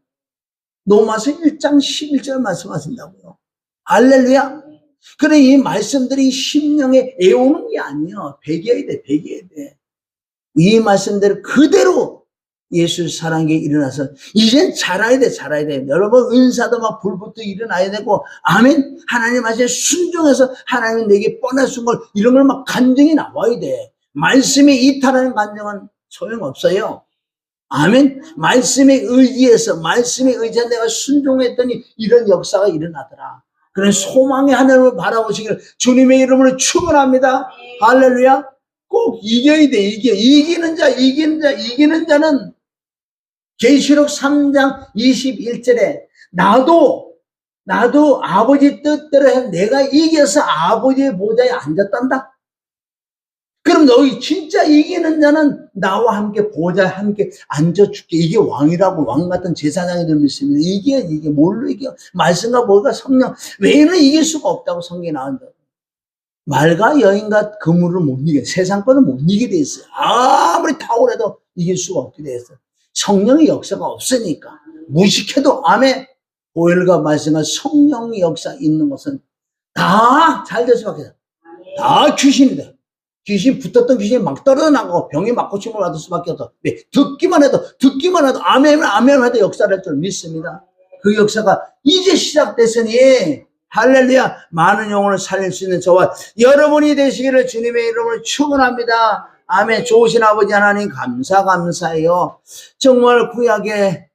로마서 1장 11절 말씀하신다고요. 할렐루야. 그래 이 말씀들이 심령에 애우는 게 아니야. 배겨야 돼. 배겨야 돼. 이 말씀대로 그대로 예수 사랑에 일어나서 이젠 자라야 돼. 자라야 돼. 여러분 은사도 막 불부터 일어나야 되고, 아멘. 하나님 말씀에 순종해서 하나님이 내게 뻔하신 걸, 이런 걸 막 간증이 나와야 돼. 말씀에 이탈하는 간증은 소용없어요. 아멘. 말씀에 의지해서, 말씀에 의지한 내가 순종했더니 이런 역사가 일어나더라. 그런 소망의 하나님을 바라보시기를 주님의 이름으로 축원합니다. 할렐루야. 꼭 이겨야 돼. 이기는 자는 계시록 3장 21절에 나도 아버지 뜻대로 해 내가 이겨서 아버지의 보좌에 앉았단다. 그럼 너희 진짜 이기는 자는 나와 함께 보좌에 함께 앉아줄게. 이게 왕이라고, 왕 같은 제사장이들 믿습니다. 이게 뭘로 이겨? 말씀과 뭐가 성령 외에는 이길 수가 없다고 성경에 나온다. 말과 여인과 그물을 못 이겨. 세상 거는 못 이기게 돼 있어요. 아무리 탁월해도 이길 수가 없게 돼 있어요. 성령의 역사가 없으니까. 무식해도 아멘. 오일과 말씀과 성령의 역사 있는 것은 다 잘 될 수밖에 없어요. 다 귀신이다. 귀신 붙었던 귀신이 막 떨어져 나가고 병이 막 고침을 받을 수밖에 없어. 네, 듣기만 해도 아멘 해도 역사를 할 줄 믿습니다. 그 역사가 이제 시작됐으니 할렐루야. 많은 영혼을 살릴 수 있는 저와 여러분이 되시기를 주님의 이름으로 축원합니다. 아멘. 좋으신 아버지 하나님 감사해요. 정말 구약의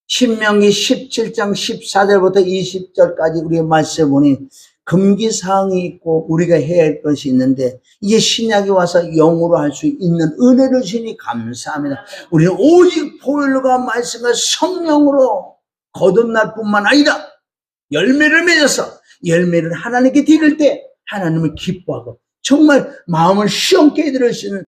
신명기 17장 14절부터 20절까지 우리의 말씀을 보니 금기사항이 있고 우리가 해야 할 것이 있는데, 이제 신약에 와서 영으로 할 수 있는 은혜를 주시니 감사합니다. 우리는 오직 보혈과 말씀과 성령으로 거듭날 뿐만 아니라 열매를 맺어서 열매를 하나님께 드릴 때 하나님을 기뻐하고 정말 마음을 시원케 해드릴 수 있는